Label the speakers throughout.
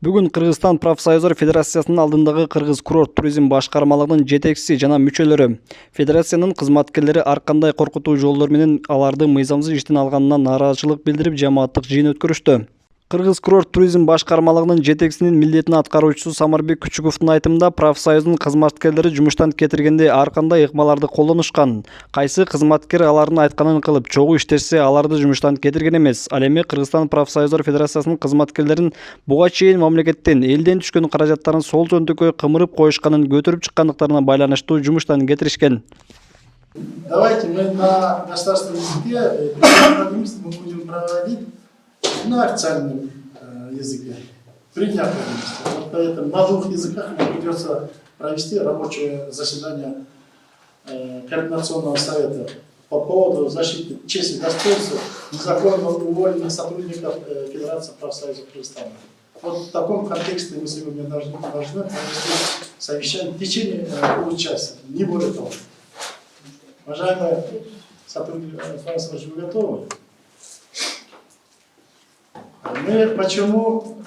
Speaker 1: Бүгүн Кыргызстан профсоюздар федерациясынын алдындагы Кыргыз курорт туризм башкармалыгынын жетекчиси жана мүчөлөрү, федерациянын кызматкерлери ар кандай коркутуу жолдор менен аларды мыйзамсыз иштен алганына нааразычылык билдирип, жамааттык жыйын өткөрүштү. Кыргыз курорт туризм башкармалыгынын жетекчисинин милдетин аткаруучусу Самарбек Күчүковдун айтымында, профсоюздун кызматкерлери жумуштан кетиргенде ар кандай ыкмаларды колдонушкан. Кайсы кызматкер алардын айтканын кылып, чогуу иштешсе, аларды жумуштан кетирген эмес. Ал эми Кыргызстан профсоюздар федерациясынын кызматкерлерин буга чейин мамлекеттен, элден түшкөн каражаттарын сол жөнтөкөй кымырып коюшканын, көтөрүп чыккандыктарына байланыштуу жумуштан кетиришкен.
Speaker 2: Давайте мы на государственном языке мы будем проводить на официальном языке при необходимости. Вот поэтому на двух языках нам придется провести рабочее заседание Координационного совета по поводу защиты чести и достоинства незаконно уволенных сотрудников Федерации профсоюзов Кыргызстана. Вот в таком контексте мы сегодня должны провести совещание в течение получаса, не более того. Уважаемые сотрудники, вы готовы? Мы почему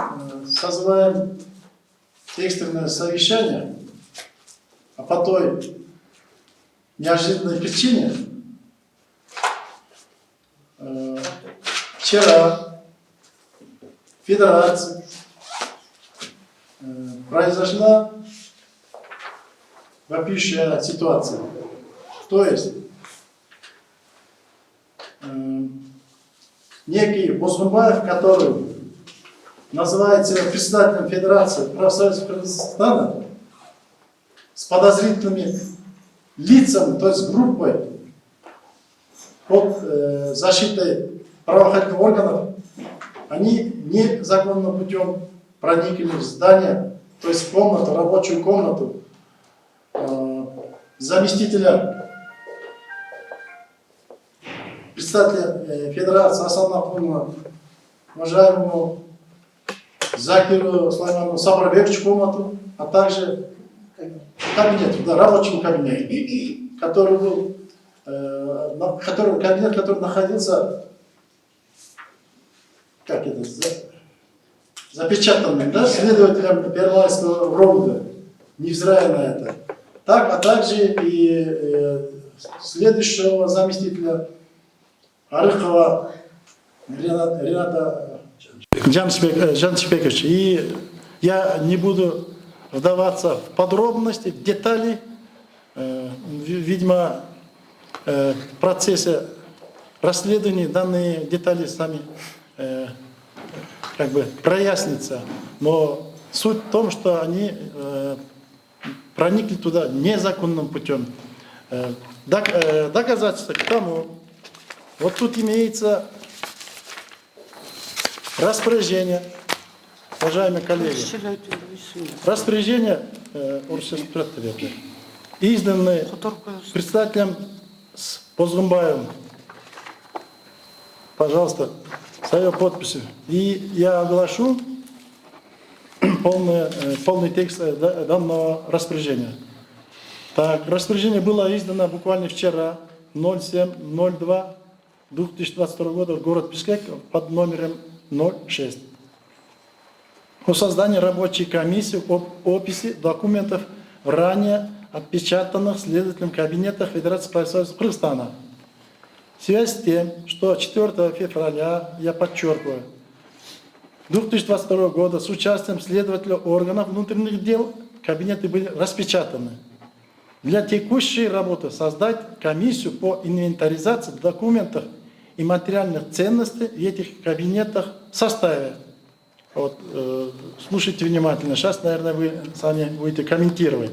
Speaker 2: созываем экстренное совещание, а по той неожиданной причине вчера в Федерации произошла вопиющая ситуация. То есть некий Бозгунбаев, который называет себя председателем Федерации профсоюзов Кыргызстана, с подозрительными лицами, то есть группой под защитой правоохранительных органов, они незаконным путем проникли в здание, то есть в комнату, рабочую комнату заместителя председателя Федерации Асана Ахунова, уважаемому Закиру Слайману Сабарбековичу комнату, а также кабинет, да, рабочему кабинету, который был, кабинет, который находился, как это, запечатанным, да, следователем Первомайского РОВДа, невзирая на это. Так, а также и следующего заместителя Арыхова Рената Жаншбековича. И я не буду вдаваться в подробности, в детали. Видимо, в процессе расследования данные детали сами как бы прояснятся. Но суть в том, что они проникли туда незаконным путем. Доказательства к тому, вот тут имеется распоряжение, уважаемые коллеги, распоряжение изданное председателем с Бозгунбаевым. Пожалуйста, с ее подписью. И я оглашу полный текст данного распоряжения. Так, распоряжение было издано буквально вчера, 07.02.2022 года, город Бишкек, под номером 06. О создании рабочей комиссии об описи документов в ранее отпечатанных следователем кабинетах Федерации профсоюзов Кыргызстана. В связи с тем, что 4 февраля, я подчеркиваю, 2022 года с участием следователя органов внутренних дел кабинеты были распечатаны. Для текущей работы создать комиссию по инвентаризации документов и материальных ценностей в этих кабинетах в составе. Вот, слушайте внимательно, сейчас, наверное, вы сами будете комментировать.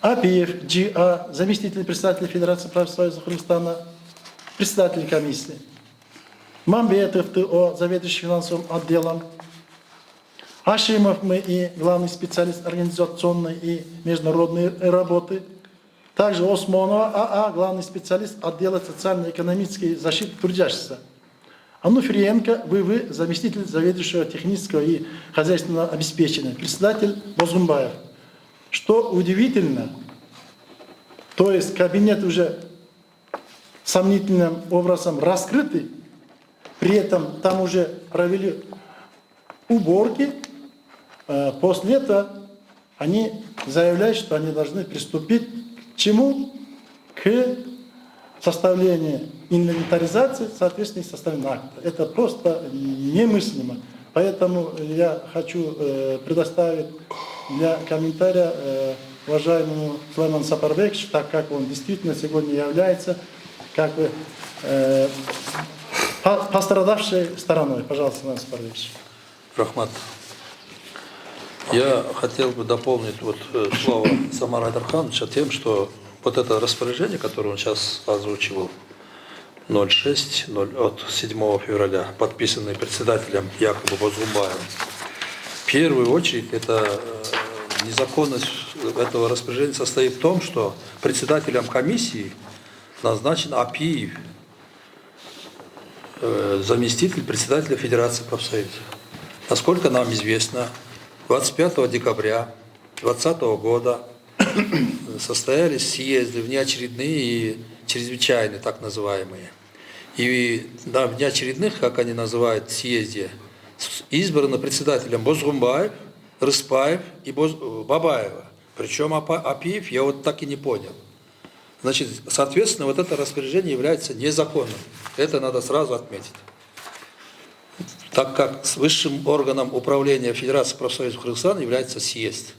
Speaker 2: Апиев G.A., заместитель председателя Федерации профсоюзов Кыргызстана, председатель комиссии. Мамбетов Т.О., заведующий финансовым отделом. Ашимов и главный специалист организационной и международной работы. Также Осмонова А.А., главный специалист отдела социально-экономической защиты трудящихся. Ануфриенко В.В., заместитель заведующего технического и хозяйственного обеспечения, председатель Бозгунбаев. Что удивительно, то есть кабинет уже сомнительным образом раскрытый, при этом там уже провели уборки, после этого они заявляют, что они должны приступить к чему? К составлению инвентаризации в соответствии с составлением акта. Это просто немыслимо. Поэтому я хочу предоставить для комментария уважаемому Сулайману Сапарбековичу, так как он действительно сегодня является как бы пострадавшей стороной. Пожалуйста, Сулайман Сапарбекович.
Speaker 3: Рахмат. Я хотел бы дополнить слово Самара Айдархановича тем, что вот это распоряжение, которое он сейчас озвучивал, 06 от 7 февраля, подписанный председателем якобы Бозгумбаевым, в первую очередь это незаконность этого распоряжения состоит в том, что председателем комиссии назначен Апиев, заместитель председателя Федерации профсоюзов. Насколько нам известно, 25 декабря 2020 года состоялись съезды внеочередные и чрезвычайные, так называемые. И на внеочередных, как они называют, съезде, избраны председателем Бозгумбаев, Рыспаев и Бабаева. Причем Апиев я вот так и не понял. Значит, соответственно, вот это распоряжение является незаконным. Это надо сразу отметить. Так как с высшим органом управления Федерации профсоюзов Кыргызстана является съезд.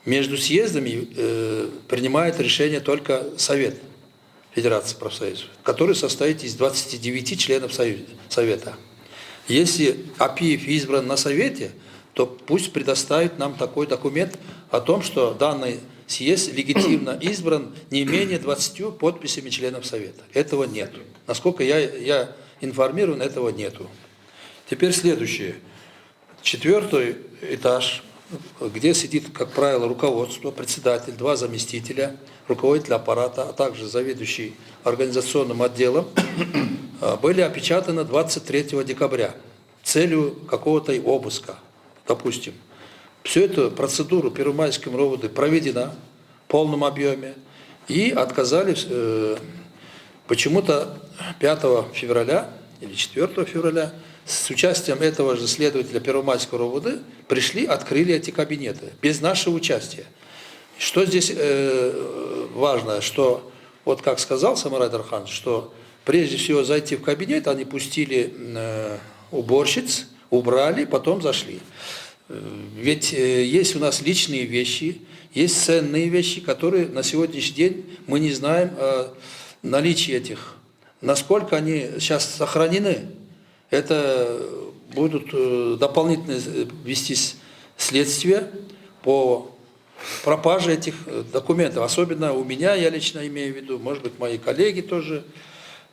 Speaker 3: Между съездами принимает решение только Совет Федерации профсоюзов, который состоит из 29 членов Совета. Если Апиев избран на Совете, то пусть предоставит нам такой документ о том, что данный съезд легитимно избран не менее 20 подписями членов Совета. Этого нет. Насколько я информирован, этого нету. Теперь следующее. 4-й этаж, где сидит, как правило, руководство, председатель, 2 заместителя, руководитель аппарата, а также заведующий организационным отделом, были опечатаны 23 декабря целью какого-то обыска, допустим. Всю эту процедуру Первомайским РОВД проведена в полном объеме и отказали почему-то 5 февраля или 4 февраля с участием этого же следователя Первомайского РОВД пришли, открыли эти кабинеты без нашего участия. Что здесь важно, что, вот как сказал Самар Айдарханович, что прежде всего зайти в кабинет, они пустили уборщиц, убрали, потом зашли. Ведь есть у нас личные вещи, есть ценные вещи, которые на сегодняшний день мы не знаем о наличии этих, насколько они сейчас сохранены. Это будут дополнительно вестись следствия по пропаже этих документов. Особенно у меня, я лично имею в виду, может быть, мои коллеги тоже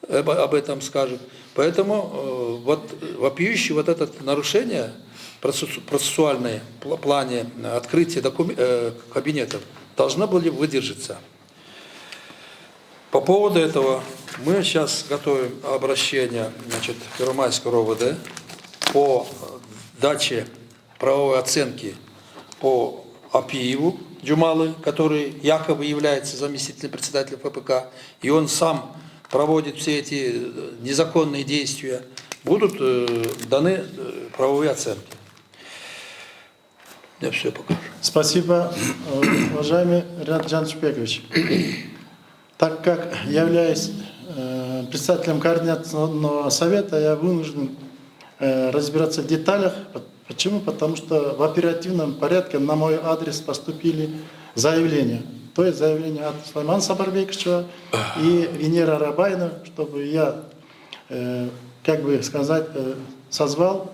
Speaker 3: об этом скажут. Поэтому вот вопиющее вот это нарушение процессуальное в плане открытия кабинетов должно было выдержаться. По поводу этого мы сейчас готовим обращение, значит, Первомайского РОВД по даче правовой оценки по Апиеву Джумалы, который якобы является заместителем председателя ФПК, и он сам проводит все эти незаконные действия, будут даны правовые оценки. Я все покажу.
Speaker 2: Спасибо, уважаемый Ринат Джаншбекович. Так как являюсь председателем координационного совета, я вынужден разбираться в деталях. Почему? Потому что в оперативном порядке на мой адрес поступили заявления. То есть заявление от Сулаймана Сапарбековича и Венеры Арабаевны, чтобы я, как бы сказать, созвал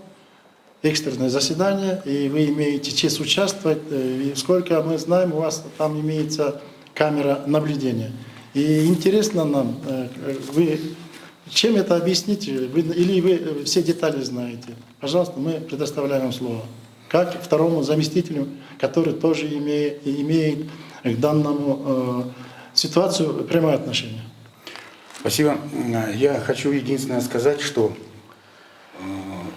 Speaker 2: экстренное заседание, и вы имеете честь участвовать. И сколько мы знаем, у вас там имеется камера наблюдения. И интересно нам, вы чем это объясните, или вы все детали знаете? Пожалуйста, мы предоставляем вам слово. Как второму заместителю, который тоже имеет к данному ситуацию прямое отношение.
Speaker 4: Спасибо. Я хочу единственное сказать, что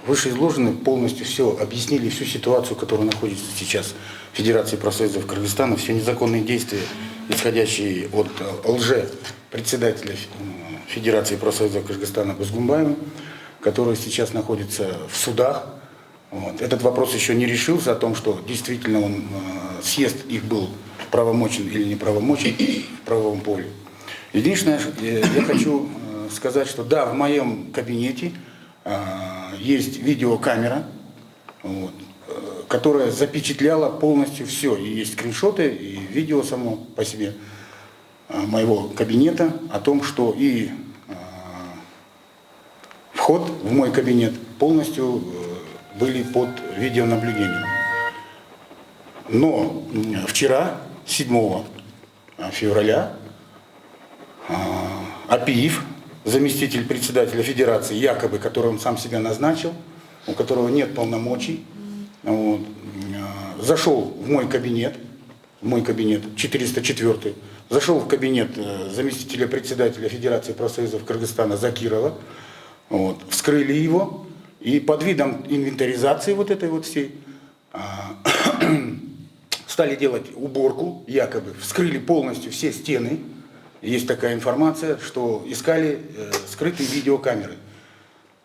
Speaker 4: вышеизложенные полностью все объяснили, всю ситуацию, которая находится сейчас в Федерации профсоюзов Кыргызстана, все незаконные действия, исходящие от лже-председателя Федерации профсоюзов Кыргызстана Бозгумбаева, который сейчас находится в судах Вот. Этот вопрос еще не решился о том, что действительно съезд их был правомочен или неправомочен в правовом поле. Единственное, я хочу сказать, что да, в моем кабинете есть видеокамера, вот, которая запечатляла полностью все. И есть скриншоты, и видео само по себе моего кабинета о том, что и вход в мой кабинет полностью были под видеонаблюдением. Но вчера, 7 февраля, Апиев, заместитель председателя Федерации, якобы, который он сам себя назначил, у которого нет полномочий, вот, зашел в мой кабинет 404, зашел в кабинет заместителя председателя Федерации профсоюзов Кыргызстана Закирова, вот, вскрыли его, и под видом инвентаризации вот этой вот всей стали делать уборку, якобы вскрыли полностью все стены. Есть такая информация, что искали скрытые видеокамеры.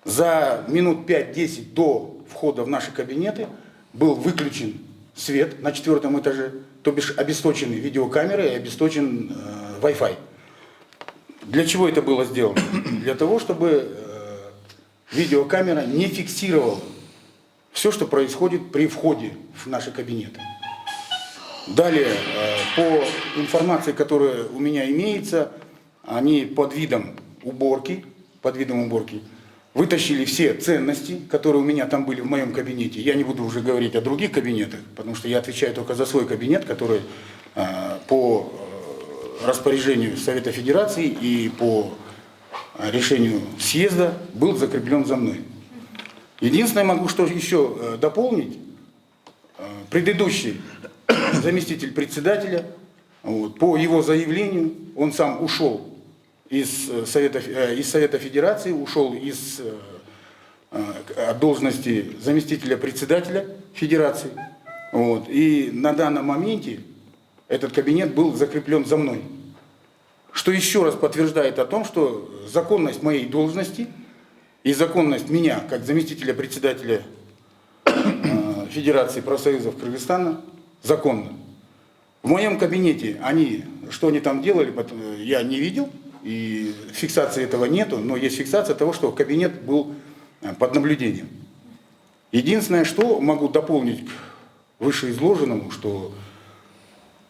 Speaker 4: За минут 5-10 до входа в наши кабинеты был выключен свет на 4-м этаже, то бишь обесточены видеокамеры и обесточен Wi-Fi. Для чего это было сделано? Для того, чтобы видеокамера не фиксировала все, что происходит при входе в наши кабинеты. Далее, по информации, которая у меня имеется, они под видом уборки вытащили все ценности, которые у меня там были в моем кабинете. Я не буду уже говорить о других кабинетах, потому что я отвечаю только за свой кабинет, который по распоряжению Совета Федерации и по решению съезда был закреплен за мной. Единственное, могу что еще дополнить. Предыдущий заместитель председателя, вот, по его заявлению, он сам ушел из Совета Федерации, ушел от должности заместителя председателя Федерации. Вот, и на данном моменте этот кабинет был закреплен за мной. Что еще раз подтверждает о том, что законность моей должности и законность меня, как заместителя председателя Федерации профсоюзов Кыргызстана, законна. В моем кабинете что они там делали, я не видел, и фиксации этого нету, но есть фиксация того, что кабинет был под наблюдением. Единственное, что могу дополнить к вышеизложенному, что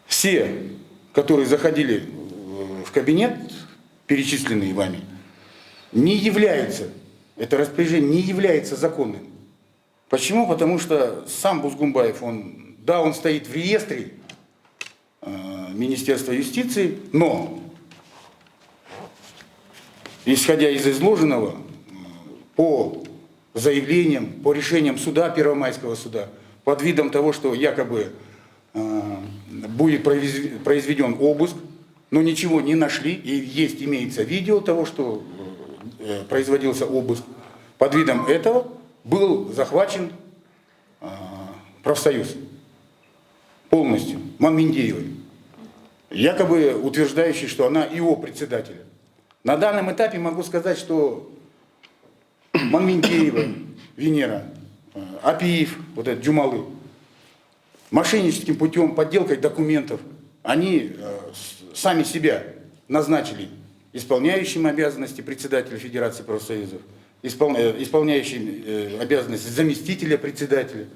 Speaker 4: все, которые заходили в кабинет, перечисленные вами, это распоряжение не является законным. Почему? Потому что сам Бузгумбаев, он стоит в реестре Министерства юстиции, но, исходя из изложенного, по заявлениям, по решениям суда, Первомайского суда, под видом того, что якобы будет произведен обыск, но ничего не нашли, и имеется видео того, что производился обыск, под видом этого был захвачен профсоюз полностью, Манминдеевой, якобы утверждающий, что она ИО председателя. На данном этапе могу сказать, что Манминдеева Венера, Апиев, вот этот Джумалы, мошенническим путем, подделкой документов, они сами себя назначили исполняющим обязанности председателя Федерации профсоюзов, исполняющим обязанности заместителя председателя.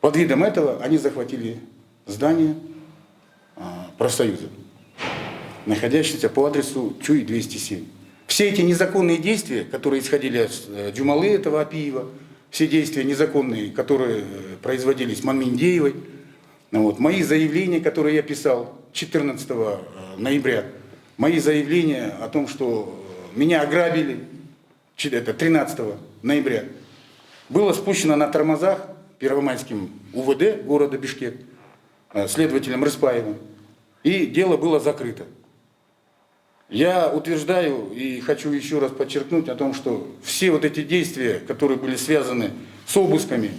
Speaker 4: Под видом этого они захватили здание профсоюза, находящееся по адресу Чуй 207. Все эти незаконные действия, которые исходили от Джумалы этого Апиева, все действия незаконные, которые производились Манминдеевой, мои заявления, которые я писал 14 ноября, мои заявления о том, что меня ограбили 13 ноября, было спущено на тормозах Первомайским УВД города Бишкек, следователем Рыспаевым, и дело было закрыто. Я утверждаю и хочу еще раз подчеркнуть о том, что все вот эти действия, которые были связаны с обысками,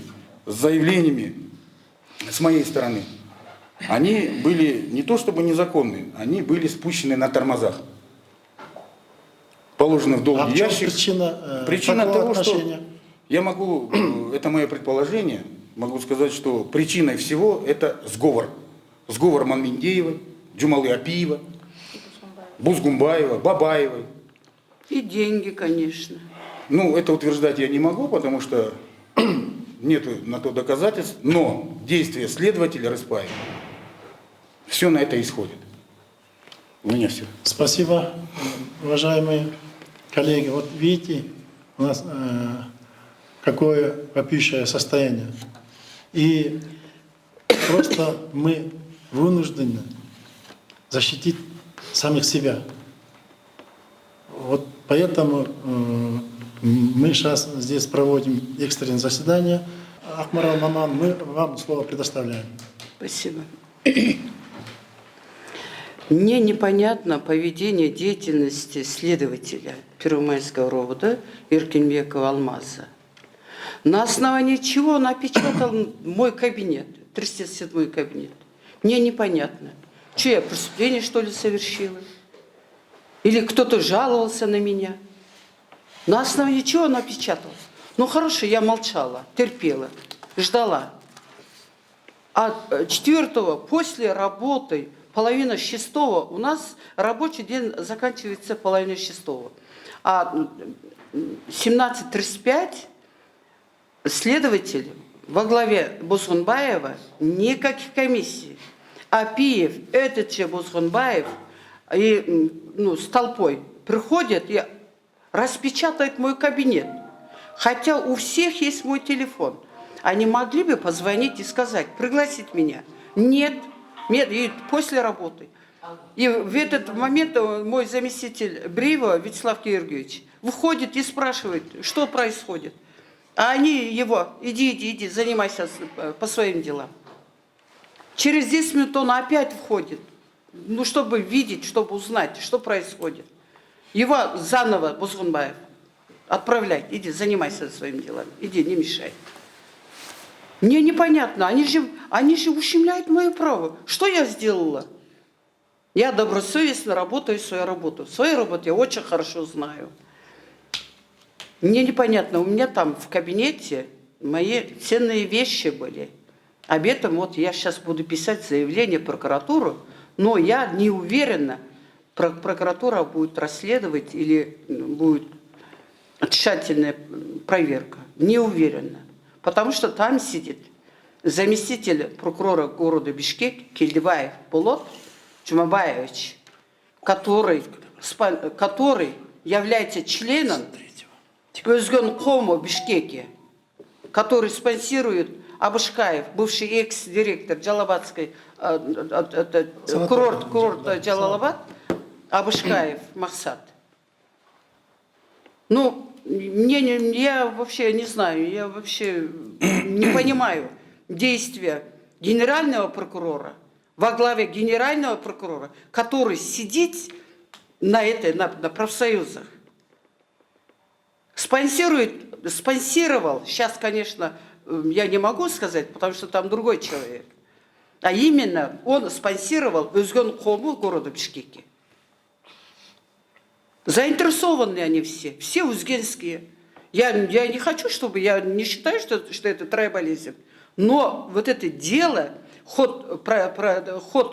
Speaker 4: с заявлениями с моей стороны, они были не то чтобы незаконные, они были спущены на тормозах. Положены в долгий ящик.
Speaker 2: Причина
Speaker 4: того,
Speaker 2: отношения?
Speaker 4: Я могу, это мое предположение, могу сказать, что причиной всего это сговор. Сговор Манминдеевой, Джумалы Апиева, Бузгумбаева, Бабаевой.
Speaker 5: И деньги, конечно.
Speaker 4: Ну, это утверждать я не могу, потому что нет на то доказательств, но действия следователя Рыспаева, все на это исходит. У меня все.
Speaker 2: Спасибо, уважаемые коллеги. Вот видите, у нас какое вопиющее состояние. И просто мы вынуждены защитить самих себя. Вот поэтому мы сейчас здесь проводим экстренное заседание. Акмарал Маман, мы вам слово предоставляем.
Speaker 5: Спасибо. Мне непонятно поведение деятельности следователя Первомайского РОВД Иркинбекова Алмаза. На основании чего он опечатал мой кабинет, 37-й кабинет? Мне непонятно. Что, я преступление, что ли, совершила? Или кто-то жаловался на меня? На основании чего он опечатал? Ну хорошо, я молчала, терпела, ждала. А 4-го, после работы, половина 6-го, у нас рабочий день заканчивается половиной 6-го. А 17:35 следователь во главе Бузгунбаева, никаких комиссий. Апиев, этот же Бузгунбаев, и, с толпой приходят и распечатают мой кабинет. Хотя у всех есть мой телефон. Они могли бы позвонить и сказать, пригласить меня. Нет, и после работы. И в этот момент мой заместитель Бриева, Вячеслав Георгиевич, выходит и спрашивает, что происходит. А они его, иди, занимайся по своим делам. Через 10 минут он опять входит, чтобы видеть, чтобы узнать, что происходит. Его заново Бузгунбаев отправляй, иди, занимайся своими делами, иди, не мешай. Мне непонятно, они же ущемляют мое право. Что я сделала? Я добросовестно работаю свою работу. Свою работу я очень хорошо знаю. Мне непонятно, у меня там в кабинете мои ценные вещи были. Об этом вот я сейчас буду писать заявление в прокуратуру, но я не уверена, прокуратура будет расследовать или будет тщательная проверка. Не уверена. Потому что там сидит заместитель прокурора города Бишкек Кельдибаев Болот Чумабаевич, который является членом Özgün Кому Бишкеке, который спонсирует Абышкаев, бывший экс-директор Джалабадской курорта Джалалабад, Абышкаев Махсат. Я вообще не знаю, я вообще не понимаю действия генерального прокурора, во главе генерального прокурора, который сидит на профсоюзах, спонсировал, сейчас, конечно, я не могу сказать, потому что там другой человек, а именно он спонсировал Özgün Кому города Бишкеке. Заинтересованы они все узгенские. Я не хочу, я не считаю, что это трайбализм, но вот это дело,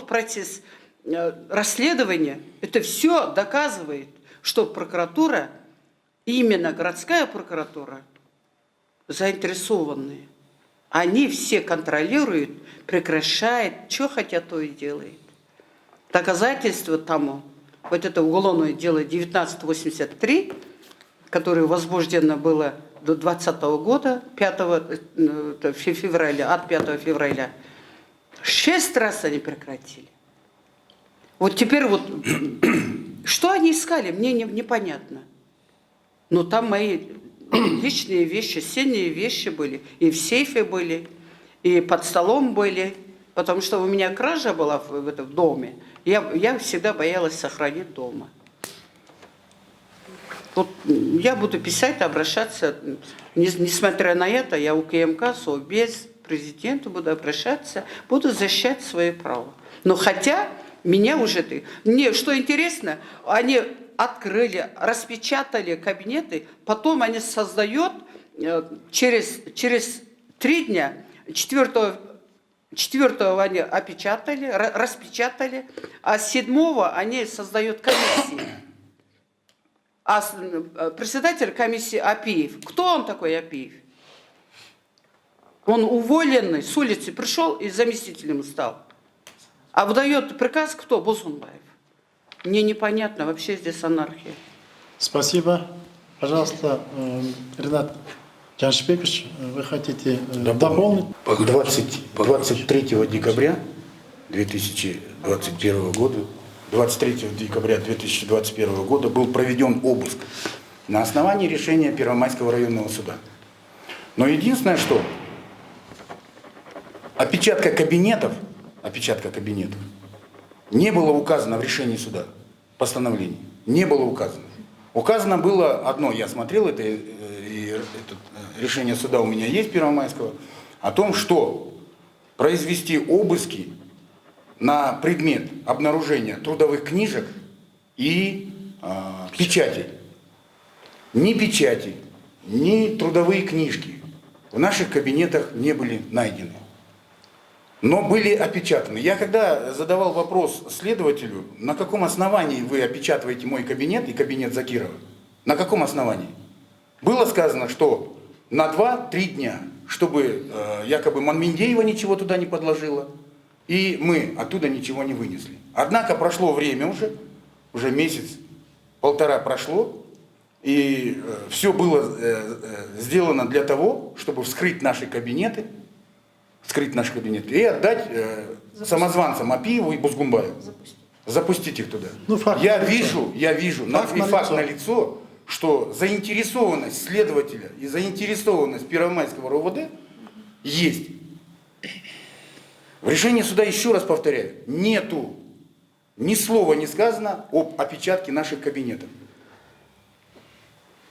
Speaker 5: процесс расследования, это все доказывает, что прокуратура, именно городская прокуратура, заинтересованные. Они все контролируют, прекращают, что хотят, то и делают. Доказательство тому, вот это уголовное дело 1983, которое возбуждено было до 2020 года, 5 февраля, от 5 февраля, 6 раз они прекратили. Вот теперь что они искали, мне непонятно. Но там мои личные вещи, ценные вещи были, и в сейфе были, и под столом были, потому что у меня кража была в доме. Я всегда боялась сохранить дома. Вот я буду писать, обращаться, несмотря на это, я у КМК, Совбез, президенту буду обращаться, буду защищать свои права. Но хотя меня уже... Мне что интересно, они открыли, распечатали кабинеты, потом они создают через 3 дня, 4-го они опечатали, распечатали, а 7-го они создают комиссии. А председатель комиссии Апиев, кто он такой Апиев? Он уволенный, с улицы пришел и заместителем стал. А выдает приказ кто? Бузунбаев. Мне непонятно, вообще здесь анархия.
Speaker 2: Спасибо. Пожалуйста, Ренат Джаншбекович, вы хотите дополнить?
Speaker 4: 23 декабря 2021 года, 23 декабря 2021 года был проведен обыск на основании решения Первомайского районного суда. Но единственное, что опечатка кабинетов не было указано в решении суда, постановлении. Не было указано. Указано было одно, я смотрел это решение суда у меня есть, Первомайского, о том, что произвести обыски на предмет обнаружения трудовых книжек и печатей. Ни печати, ни трудовые книжки в наших кабинетах не были найдены, но были опечатаны. Я когда задавал вопрос следователю, на каком основании вы опечатываете мой кабинет и кабинет Закирова, на каком основании? Было сказано, что на 2-3 дня, чтобы якобы Манминдеева ничего туда не подложила, и мы оттуда ничего не вынесли. Однако прошло время уже месяц-полтора прошло, и все было сделано для того, чтобы вскрыть наши кабинеты и отдать самозванцам Апиеву и Бузгунбаеву. Запустить их туда.
Speaker 2: Ну, факт
Speaker 4: я
Speaker 2: налицо.
Speaker 4: вижу факт налицо, что заинтересованность следователя и заинтересованность Первомайского РОВД есть. В решении суда, еще раз повторяю, нету ни слова не сказано об опечатке наших кабинетов.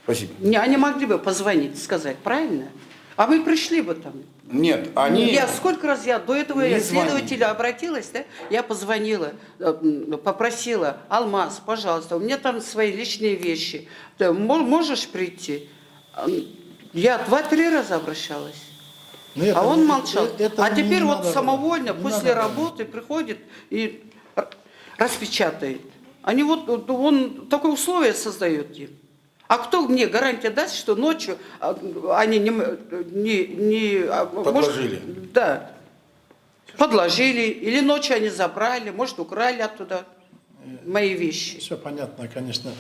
Speaker 4: Спасибо.
Speaker 5: Они могли бы позвонить, сказать, правильно? А вы пришли бы там.
Speaker 4: Нет, они...
Speaker 5: Сколько раз до этого
Speaker 4: не
Speaker 5: я следователя обратилась, да? Я позвонила, попросила: Алмаз, пожалуйста, у меня там свои личные вещи. Ты можешь прийти? Я 2-3 раза обращалась. А он молчал. А теперь вот самовольно после работы приходит и распечатает. Он такое условие создает им. А кто мне гарантия даст, что ночью они не
Speaker 4: подложили?
Speaker 5: Да. Подложили. Или ночью они забрали, может, украли оттуда мои вещи.
Speaker 2: Все понятно, конечно.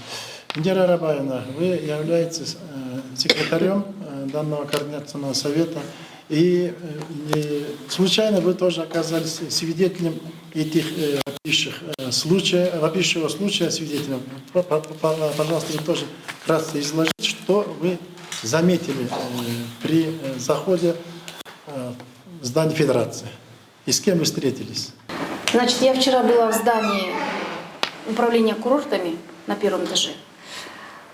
Speaker 2: Индира Рабаевна, вы являетесь секретарем данного координационного совета. И случайно вы тоже оказались свидетелем этих вопиющего случая свидетелем. Пожалуйста, вы тоже вкратце изложите, что вы заметили при заходе в здание Федерации. И с кем вы встретились?
Speaker 6: Значит, я вчера была в здании управления курортами на 1-м этаже,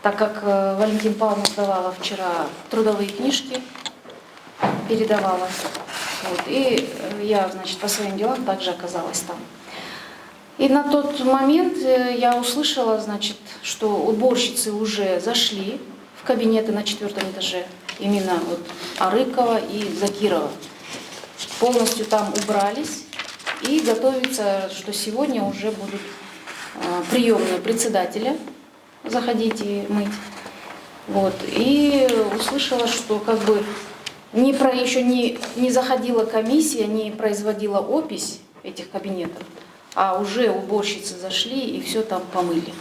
Speaker 6: так как Валентина Павловна сдавала вчера трудовые книжки, передавала. И я, значит, по своим делам также оказалась там. И на тот момент я услышала, значит, что уборщицы уже зашли в кабинеты на 4-м этаже, именно вот Арыкова и Закирова. Полностью там убрались и готовится, что сегодня уже будут приемные председателя заходить и мыть. И услышала, что как бы еще не заходила комиссия, не производила опись этих кабинетов, а уже уборщицы зашли и все там помыли.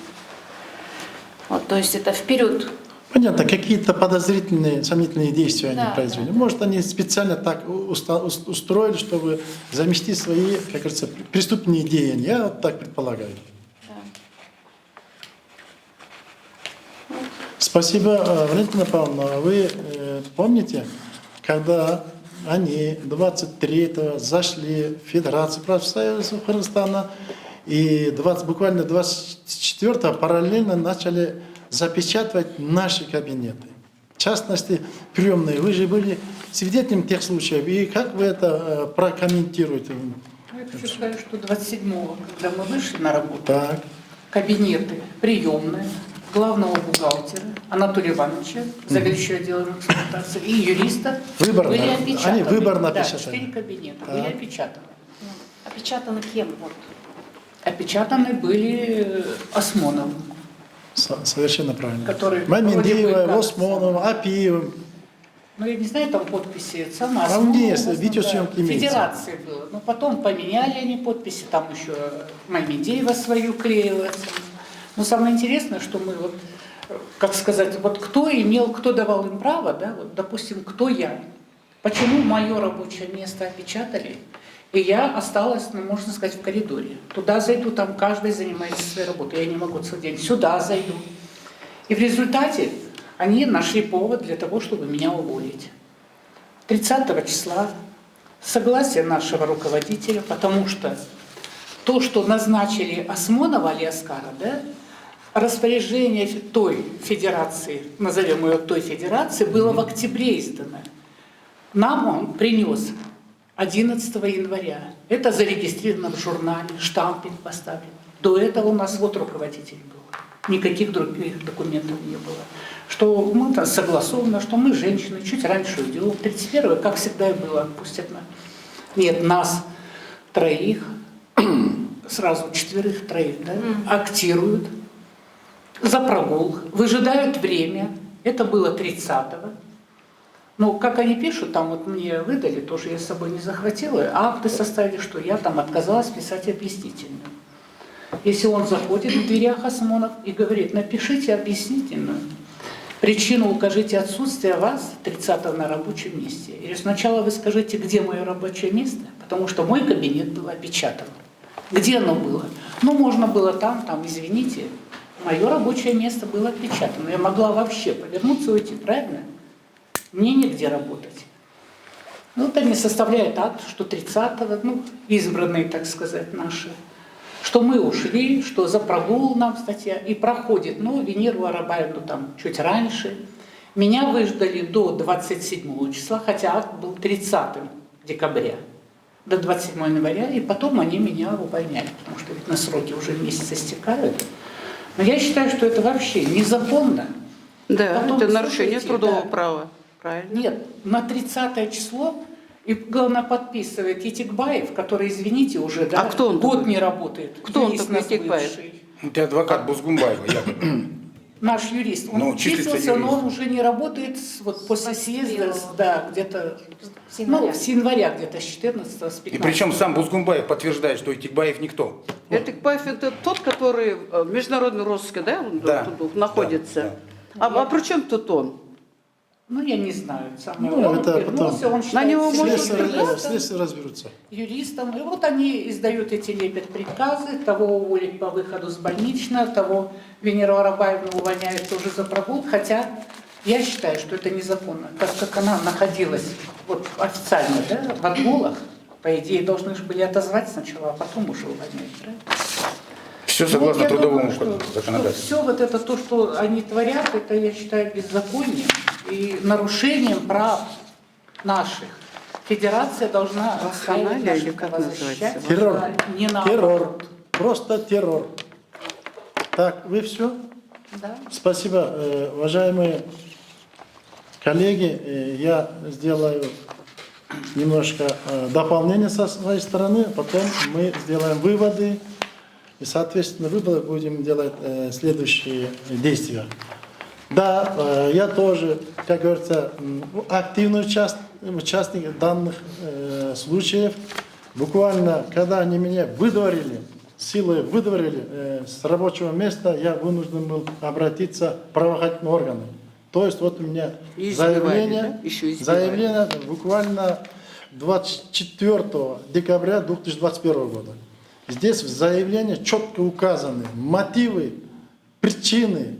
Speaker 6: То есть это вперед.
Speaker 2: Понятно, какие-то подозрительные, сомнительные действия
Speaker 6: Да,
Speaker 2: они произвели.
Speaker 6: да.
Speaker 2: Может, они специально так устроили, чтобы заместить свои, как говорится, преступные деяния. Я вот так предполагаю.
Speaker 6: Да.
Speaker 2: Спасибо, Валентина Павловна. Вы помните, когда они 23-го зашли в Федерацию профсоюзов Кыргызстана и буквально 24-го параллельно начали запечатывать наши кабинеты. В частности, приемные. Вы же были свидетелем тех случаев. И как вы это прокомментируете?
Speaker 7: Я хочу сказать, что 27-го, когда мы вышли на работу,
Speaker 2: Так.
Speaker 7: кабинеты приемные главного бухгалтера Анатолия Ивановича, заведующего отделом эксплуатации, и юриста
Speaker 2: Выборно.
Speaker 7: были опечатаны.
Speaker 2: Они выборно
Speaker 7: да,
Speaker 2: опечатаны.
Speaker 7: 4 кабинета
Speaker 2: Так.
Speaker 7: были опечатаны.
Speaker 6: Опечатаны кем? Вот.
Speaker 7: Опечатаны были Осмоновым,
Speaker 2: Совершенно правильно.
Speaker 7: который вроде бы
Speaker 2: Мамендиевым,
Speaker 7: как
Speaker 2: Осмоновым, Апиевым.
Speaker 7: ну, я не знаю, там подписи, сама
Speaker 2: А у меня
Speaker 7: Осмонова,
Speaker 2: есть, видеосъемки имеются.
Speaker 7: Федерации было. Но потом поменяли они подписи, там еще Мамедеева свою клеила. Но самое интересное, что мы вот, как сказать, вот кто давал им право, да, вот, допустим, кто я, почему мое рабочее место опечатали, и я осталась, ну, можно сказать, в коридоре. Туда зайду, там каждый занимается своей работой, я не могу целый день, сюда зайду. И в результате они нашли повод для того, чтобы меня уволить. 30 числа согласие нашего руководителя, потому что то, что назначили Осмонова Алиаскара, да, распоряжение той федерации, назовем ее той федерации, было в октябре издано. Нам он принес 11 января. Это зарегистрировано в журнале, штампик поставлен. До этого у нас вот руководитель был. Никаких других документов не было. Что мы там согласовано, что мы, женщины, чуть раньше уйдем. 31-го, как всегда и было, отпустят нас. Нет, нас троих, сразу 4-3, да, актируют за прогул, выжидают время. Это было 30-го. Но, как они пишут, там вот мне выдали, тоже я с собой не захватила, акты составили, что я там отказалась писать объяснительную. Если он заходит в дверях Осмонов и говорит, напишите объяснительную, причину укажите отсутствия вас 30-го на рабочем месте. Или сначала вы скажите, где мое рабочее место, потому что мой кабинет был опечатан. Где оно было? Ну, можно было там, извините, мое рабочее место было опечатано. Я могла вообще повернуться и уйти, правильно? Мне негде работать. Ну, вот они составляют акт, что 30-го, ну, избранные, так сказать, наши, что мы ушли, что за прогул нам статья, и проходит, ну, Венеру Арабаевну там чуть раньше. Меня выждали до 27 числа, хотя акт был 30 декабря, до 27 января, и потом они меня увольняли, потому что ведь на сроки уже месяц истекают. Но я считаю, что это вообще незаконно.
Speaker 5: Да,
Speaker 7: Потом,
Speaker 5: это нарушение
Speaker 7: слушайте,
Speaker 5: трудового
Speaker 7: да.
Speaker 5: права. Правильно.
Speaker 7: Нет, на 30 число, и главное подписывает Етикбаев, который, извините, уже да,
Speaker 5: А кто он
Speaker 7: год
Speaker 5: такой?
Speaker 7: не работает.
Speaker 5: Кто он
Speaker 7: Юрист
Speaker 5: такой,
Speaker 7: наш
Speaker 5: Етикбаев?
Speaker 7: бывший.
Speaker 4: Это адвокат Бузгумбаева, якобы.
Speaker 7: Наш юрист. Он
Speaker 4: Ну, числится
Speaker 7: числился, но
Speaker 4: юрист.
Speaker 7: он уже не работает вот после съезда, да, где-то,
Speaker 6: С января.
Speaker 7: с января где-то, с 14 с 15.
Speaker 4: И причем сам Бузгумбаев подтверждает, что Итикбаев никто.
Speaker 5: Этикбаев это тот, который в международной розыске, да, он
Speaker 4: Да,
Speaker 5: тут находится.
Speaker 4: да,
Speaker 5: А при чем тут он?
Speaker 7: Ну, я не знаю. Самое
Speaker 2: Ну,
Speaker 7: он
Speaker 2: это
Speaker 7: вернулся,
Speaker 2: потом.
Speaker 7: он считает
Speaker 5: него
Speaker 7: себя
Speaker 5: может
Speaker 7: юристом.
Speaker 2: Следствие разберутся.
Speaker 7: Юристам. И вот они издают эти лепят приказы, того уволить по выходу с больничного, того Венеру Арабаевну увольняют тоже за прогул, хотя я считаю, что это незаконно. Так как она находилась вот официально, да, в отгулах, по идее, должны же были отозвать сначала, а потом уже увольнять. Правильно?
Speaker 4: Все согласно
Speaker 7: я
Speaker 4: трудовому
Speaker 7: думаю,
Speaker 4: законодательству.
Speaker 7: Все вот это то, что они творят, это, я считаю, беззаконием и нарушением прав наших. Федерация должна
Speaker 5: Вассалия
Speaker 7: отстаивать наши
Speaker 5: или как
Speaker 7: права,
Speaker 5: называется?
Speaker 7: защищать,
Speaker 2: Террор.
Speaker 7: а не наоборот.
Speaker 2: Террор. Просто террор. Так, вы все?
Speaker 7: Да.
Speaker 2: Спасибо, уважаемые коллеги. Я сделаю немножко дополнение со своей стороны, потом мы сделаем выводы. И, соответственно, выводы будем делать следующие действия. Да, я тоже, как говорится, активный участник данных случаев. Буквально, когда они меня выдворили, силой выдворили с рабочего места, я вынужден был обратиться в правоохранительные органы. То есть вот у меня
Speaker 5: И избивали,
Speaker 2: заявление,
Speaker 5: да? Еще избивали.
Speaker 2: заявление буквально 24 декабря 2021 года. Здесь в заявлении четко указаны мотивы, причины,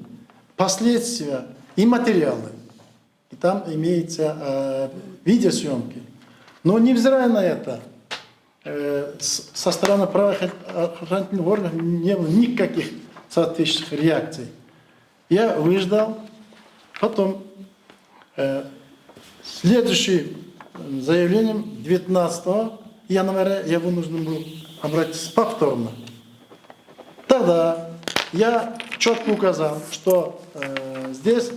Speaker 2: последствия и материалы. И там имеются видеосъемки. Но невзирая на это, со стороны правоохранительных органов не было никаких соответствующих реакций. Я выждал. Потом следующим заявлением 19 января я вынужден был обратиться повторно. Тогда я четко указал, что здесь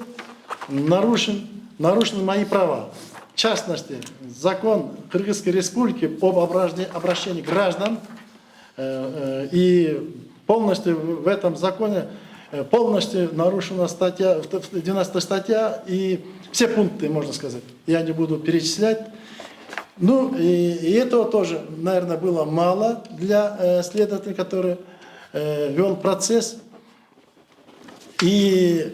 Speaker 2: нарушены мои права. В частности, закон Кыргызской Республики об обращении граждан и полностью в этом законе полностью нарушена статья, 12 статья и все пункты, можно сказать. Я не буду перечислять. Ну, и этого тоже, наверное, было мало для следователя, который вел процесс. И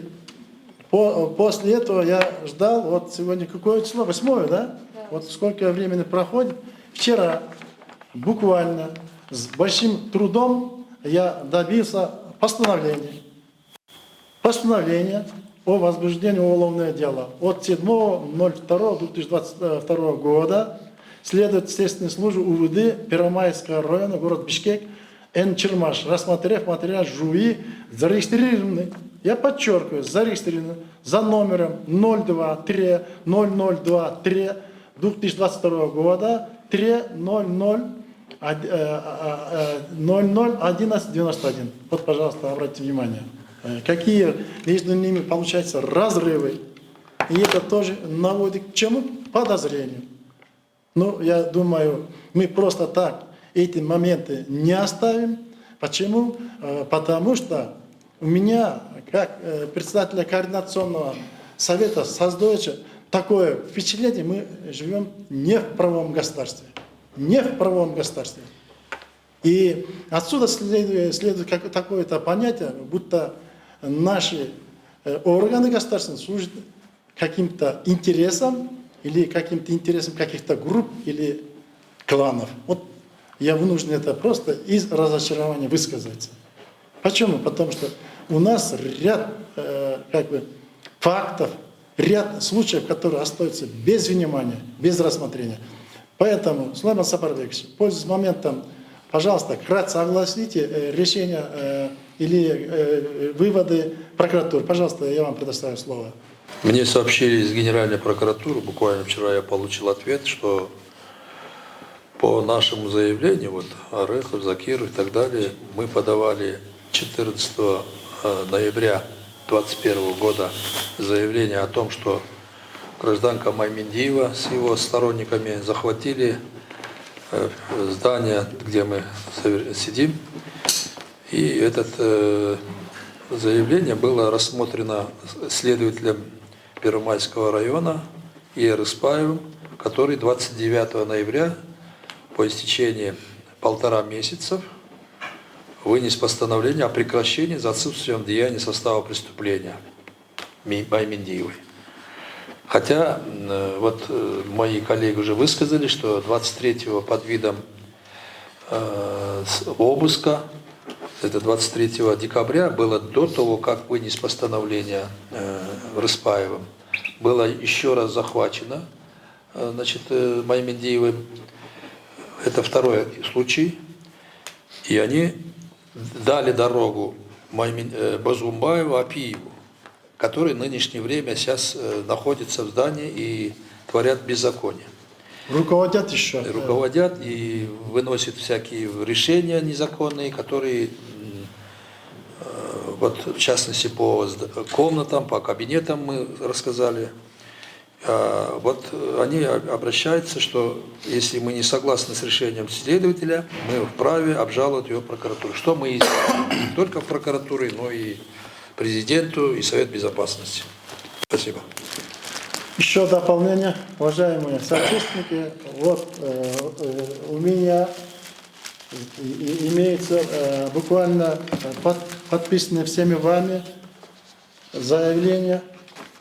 Speaker 2: после этого я ждал, вот сегодня какое число? 8, да? Вот сколько времени проходит. Вчера буквально с большим трудом я добился постановления о возбуждении уголовного дела от 7.02.2022 года следователь следственной службы УВД Первомайского района, город Бишкек, Н. Чермаш, рассмотрев материал ЖУИ, зарегистрированный, я подчеркиваю, зарегистрированный за номером 023-0023-2022 года 3001191. Вот, пожалуйста, обратите внимание, какие между ними получаются разрывы. И это тоже наводит к чему? Подозрению. Ну, я думаю, мы просто так эти моменты не оставим. Почему? Потому что у меня, как председателя координационного совета создается такое впечатление, мы живем не в правовом государстве. Не в правовом государстве. И отсюда следует такое-то понятие, будто наши органы государственные служат каким-то интересам или каким-то интересам каких-то групп или кланов. Вот я вынужден это просто из разочарования высказаться. Почему? Потому что у нас ряд фактов, ряд случаев, которые остаются без внимания, без рассмотрения. Поэтому, Сулайман Сапарбекович, пользуясь моментом, пожалуйста, кратко огласите решения или выводы прокуратуры. Пожалуйста, я вам предоставляю слово.
Speaker 3: Мне сообщили из Генеральной прокуратуры, буквально вчера я получил ответ, что по нашему заявлению, вот Орехов, Закиров и так далее, мы подавали 14 ноября 2021 года заявление о том, что гражданка Маймендиева с его сторонниками захватили здание, где мы сидим. И это заявление было рассмотрено следователем Первомайского района И.Р. Испаевым, который 29 ноября по истечении 1,5 месяца вынес постановление о прекращении за отсутствием деяния состава преступления Маймендиевой. Хотя вот мои коллеги уже высказали, что 23-го под видом обыска, это 23 декабря, было до того, как вынес постановление Рыспаевым, было еще раз захвачено, значит, Маймендиевой. Это второй случай. И они дали дорогу Бозумбаеву, Апиеву, которые в нынешнее время сейчас находятся в здании и творят беззаконие.
Speaker 2: Руководят еще.
Speaker 3: Руководят и выносят всякие решения незаконные, которые, вот в частности по комнатам, по кабинетам мы рассказали. Вот они обращаются, что если мы не согласны с решением следователя, мы вправе обжаловать ее в прокуратуру. Что мы и сделали. Не только в прокуратуре, но и президенту, и Совет Безопасности. Спасибо.
Speaker 2: Еще дополнение, уважаемые соотечественники. Вот у меня имеется буквально подписанное всеми вами заявление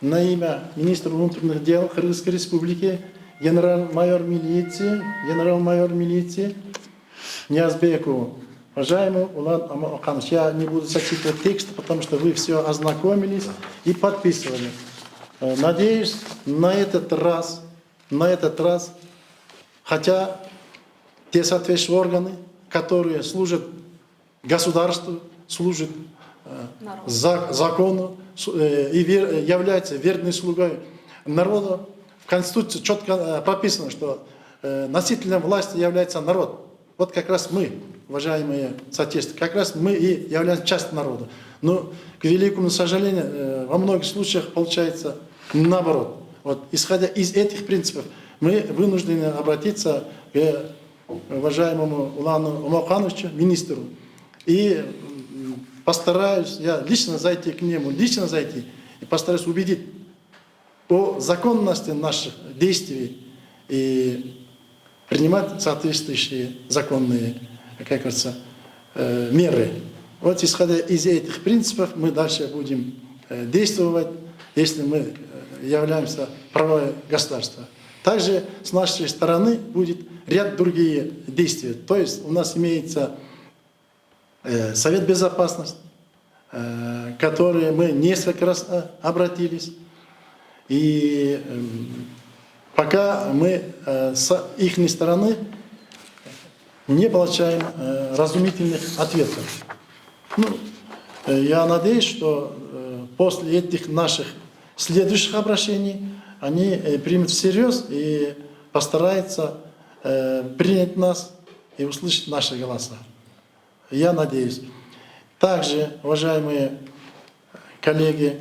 Speaker 2: на имя министра внутренних дел Кыргызской Республики, генерал-майор милиции Ниязбекову. Уважаемый Улан Амаканович, я не буду зачитывать текст, потому что вы все ознакомились и подписывали. Надеюсь, на этот раз, хотя те соответствующие органы, которые служат государству, служат закону и являются верной слугой народа, в Конституции четко прописано, что носителем власти является народ. Вот как раз мы. уважаемые соотечественники, как раз мы и являемся частью народа. Но, к великому сожалению, во многих случаях получается наоборот. Вот, исходя из этих принципов, мы вынуждены обратиться к уважаемому Улану Умалхановичу, министру, и постараюсь я лично зайти к нему, и постараюсь убедить о законности наших действий и принимать соответствующие законные, как говорится, меры. Вот исходя из этих принципов мы дальше будем действовать, если мы являемся правовое государство. Также с нашей стороны будет ряд другие действия. То есть у нас имеется Совет Безопасности, который мы несколько раз обратились. И пока мы с их стороны не получаем разумительных ответов. Ну, я надеюсь, что после этих наших следующих обращений они примут всерьез и постараются принять нас и услышать наши голоса. Я надеюсь. Также, уважаемые коллеги,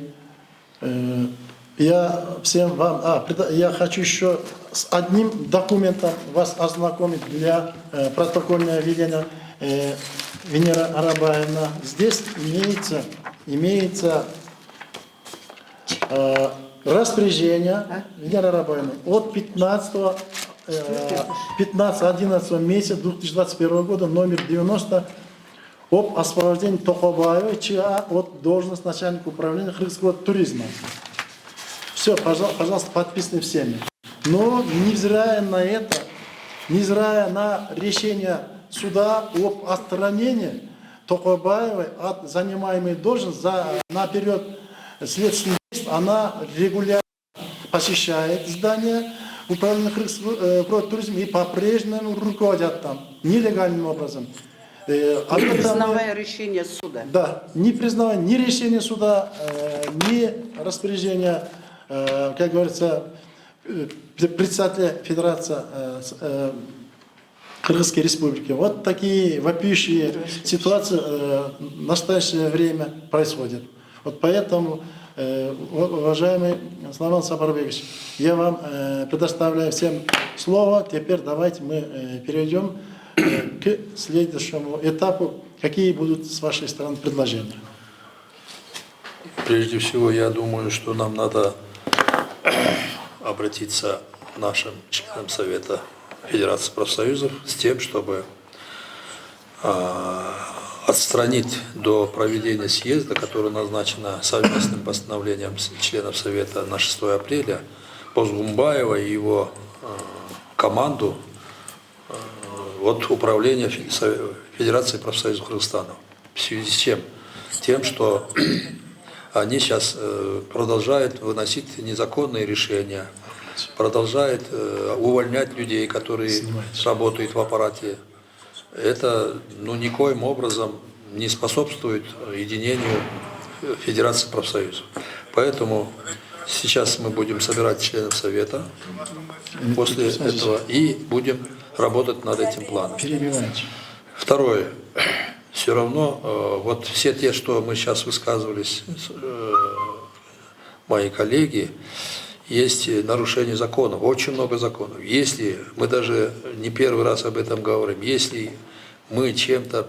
Speaker 2: я всем вам, я хочу еще с одним документом вас ознакомить для протокольного ведения Венера Арабаевна. Здесь имеется распоряжение Венера Арабаевны от 15-11 месяца 2021 года номер 90 об освобождении Токобаева ЧА от должности начальника управления кыргызского туризма. Все, пожалуйста, подписаны всеми. Но невзирая на это, невзирая на решение суда об отстранении Токобаевой от занимаемой должности на период следственных действий, она регулярно посещает здание управления кыргызского туризма и по-прежнему руководят там нелегальным образом.
Speaker 5: Не признавая решение суда.
Speaker 2: Да, не признавая ни решения суда, ни распоряжения, как говорится, председателя Федерации Кыргызской Республики. Вот такие вопиющие ситуации в настоящее время происходят. Вот поэтому, уважаемый Славан Сапарбекович, я вам предоставляю всем слово. Теперь давайте мы перейдем к следующему этапу. Какие будут с вашей стороны предложения?
Speaker 3: Прежде всего, я думаю, что нам надо обратиться к нашим членам Совета Федерации профсоюзов с тем, чтобы отстранить до проведения съезда, которое назначено совместным постановлением членов Совета на 6 апреля, Бозгумбаева и его команду от управления Федерации профсоюзов Кыргызстана. В связи с чем? Тем, что они сейчас продолжают выносить незаконные решения, продолжают увольнять людей, которые работают в аппарате. Это никоим образом не способствует единению Федерации профсоюзов. Поэтому сейчас мы будем собирать членов Совета после этого и будем работать над этим планом. Второе. Все равно, вот все те, что мы сейчас высказывались, мои коллеги, есть нарушение законов, очень много законов. Если, мы даже не первый раз об этом говорим, если мы чем-то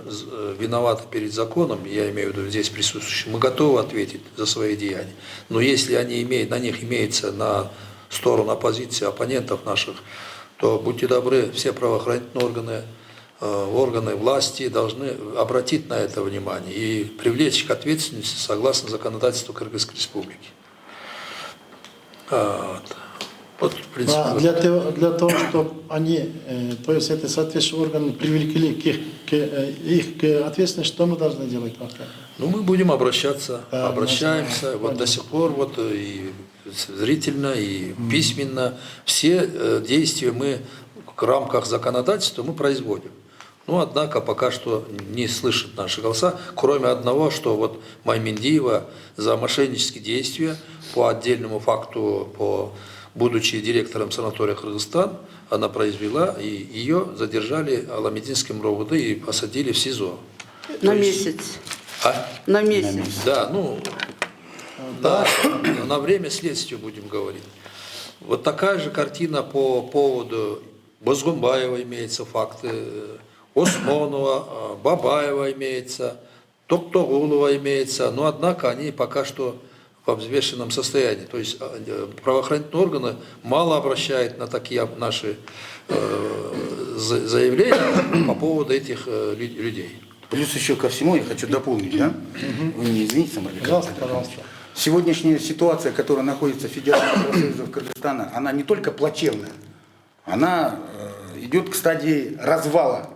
Speaker 3: виноваты перед законом, я имею в виду здесь присутствующие, мы готовы ответить за свои деяния. Но если они на них имеется на сторону оппозиции, оппонентов наших, то будьте добры, все правоохранительные органы власти должны обратить на это внимание и привлечь к ответственности согласно законодательству Кыргызской Республики. Вот, в принципе,
Speaker 2: для того, чтобы они, то есть это соответствующие органы, привлекли их к ответственности, что мы должны делать?
Speaker 3: Ну, мы будем обращаемся, вот до сих пор вот и зрительно, и письменно. Все действия мы в рамках законодательства мы производим. Но, однако, пока что не слышат наши голоса, кроме одного, что вот Маймендиева за мошеннические действия по отдельному факту, по будучи директором санатория «Кыргызстан», она произвела, и ее задержали Аламединским РОВД и посадили в СИЗО.
Speaker 5: На месяц.
Speaker 3: А?
Speaker 5: На месяц.
Speaker 3: Да, да, на время следствия будем говорить. Вот такая же картина по поводу Бозгунбаева имеется факты, Осмонова, Бабаева имеется, Токтогулова имеется, но однако они пока что в взвешенном состоянии. То есть правоохранительные органы мало обращают на такие наши заявления по поводу этих людей.
Speaker 4: Плюс еще ко всему я хочу дополнить, да? Вы не извините, Самарбек.
Speaker 2: Пожалуйста.
Speaker 4: Сегодняшняя ситуация, которая находится в Федерации профсоюзов Кыргызстана, она не только плачевная, она идет к стадии развала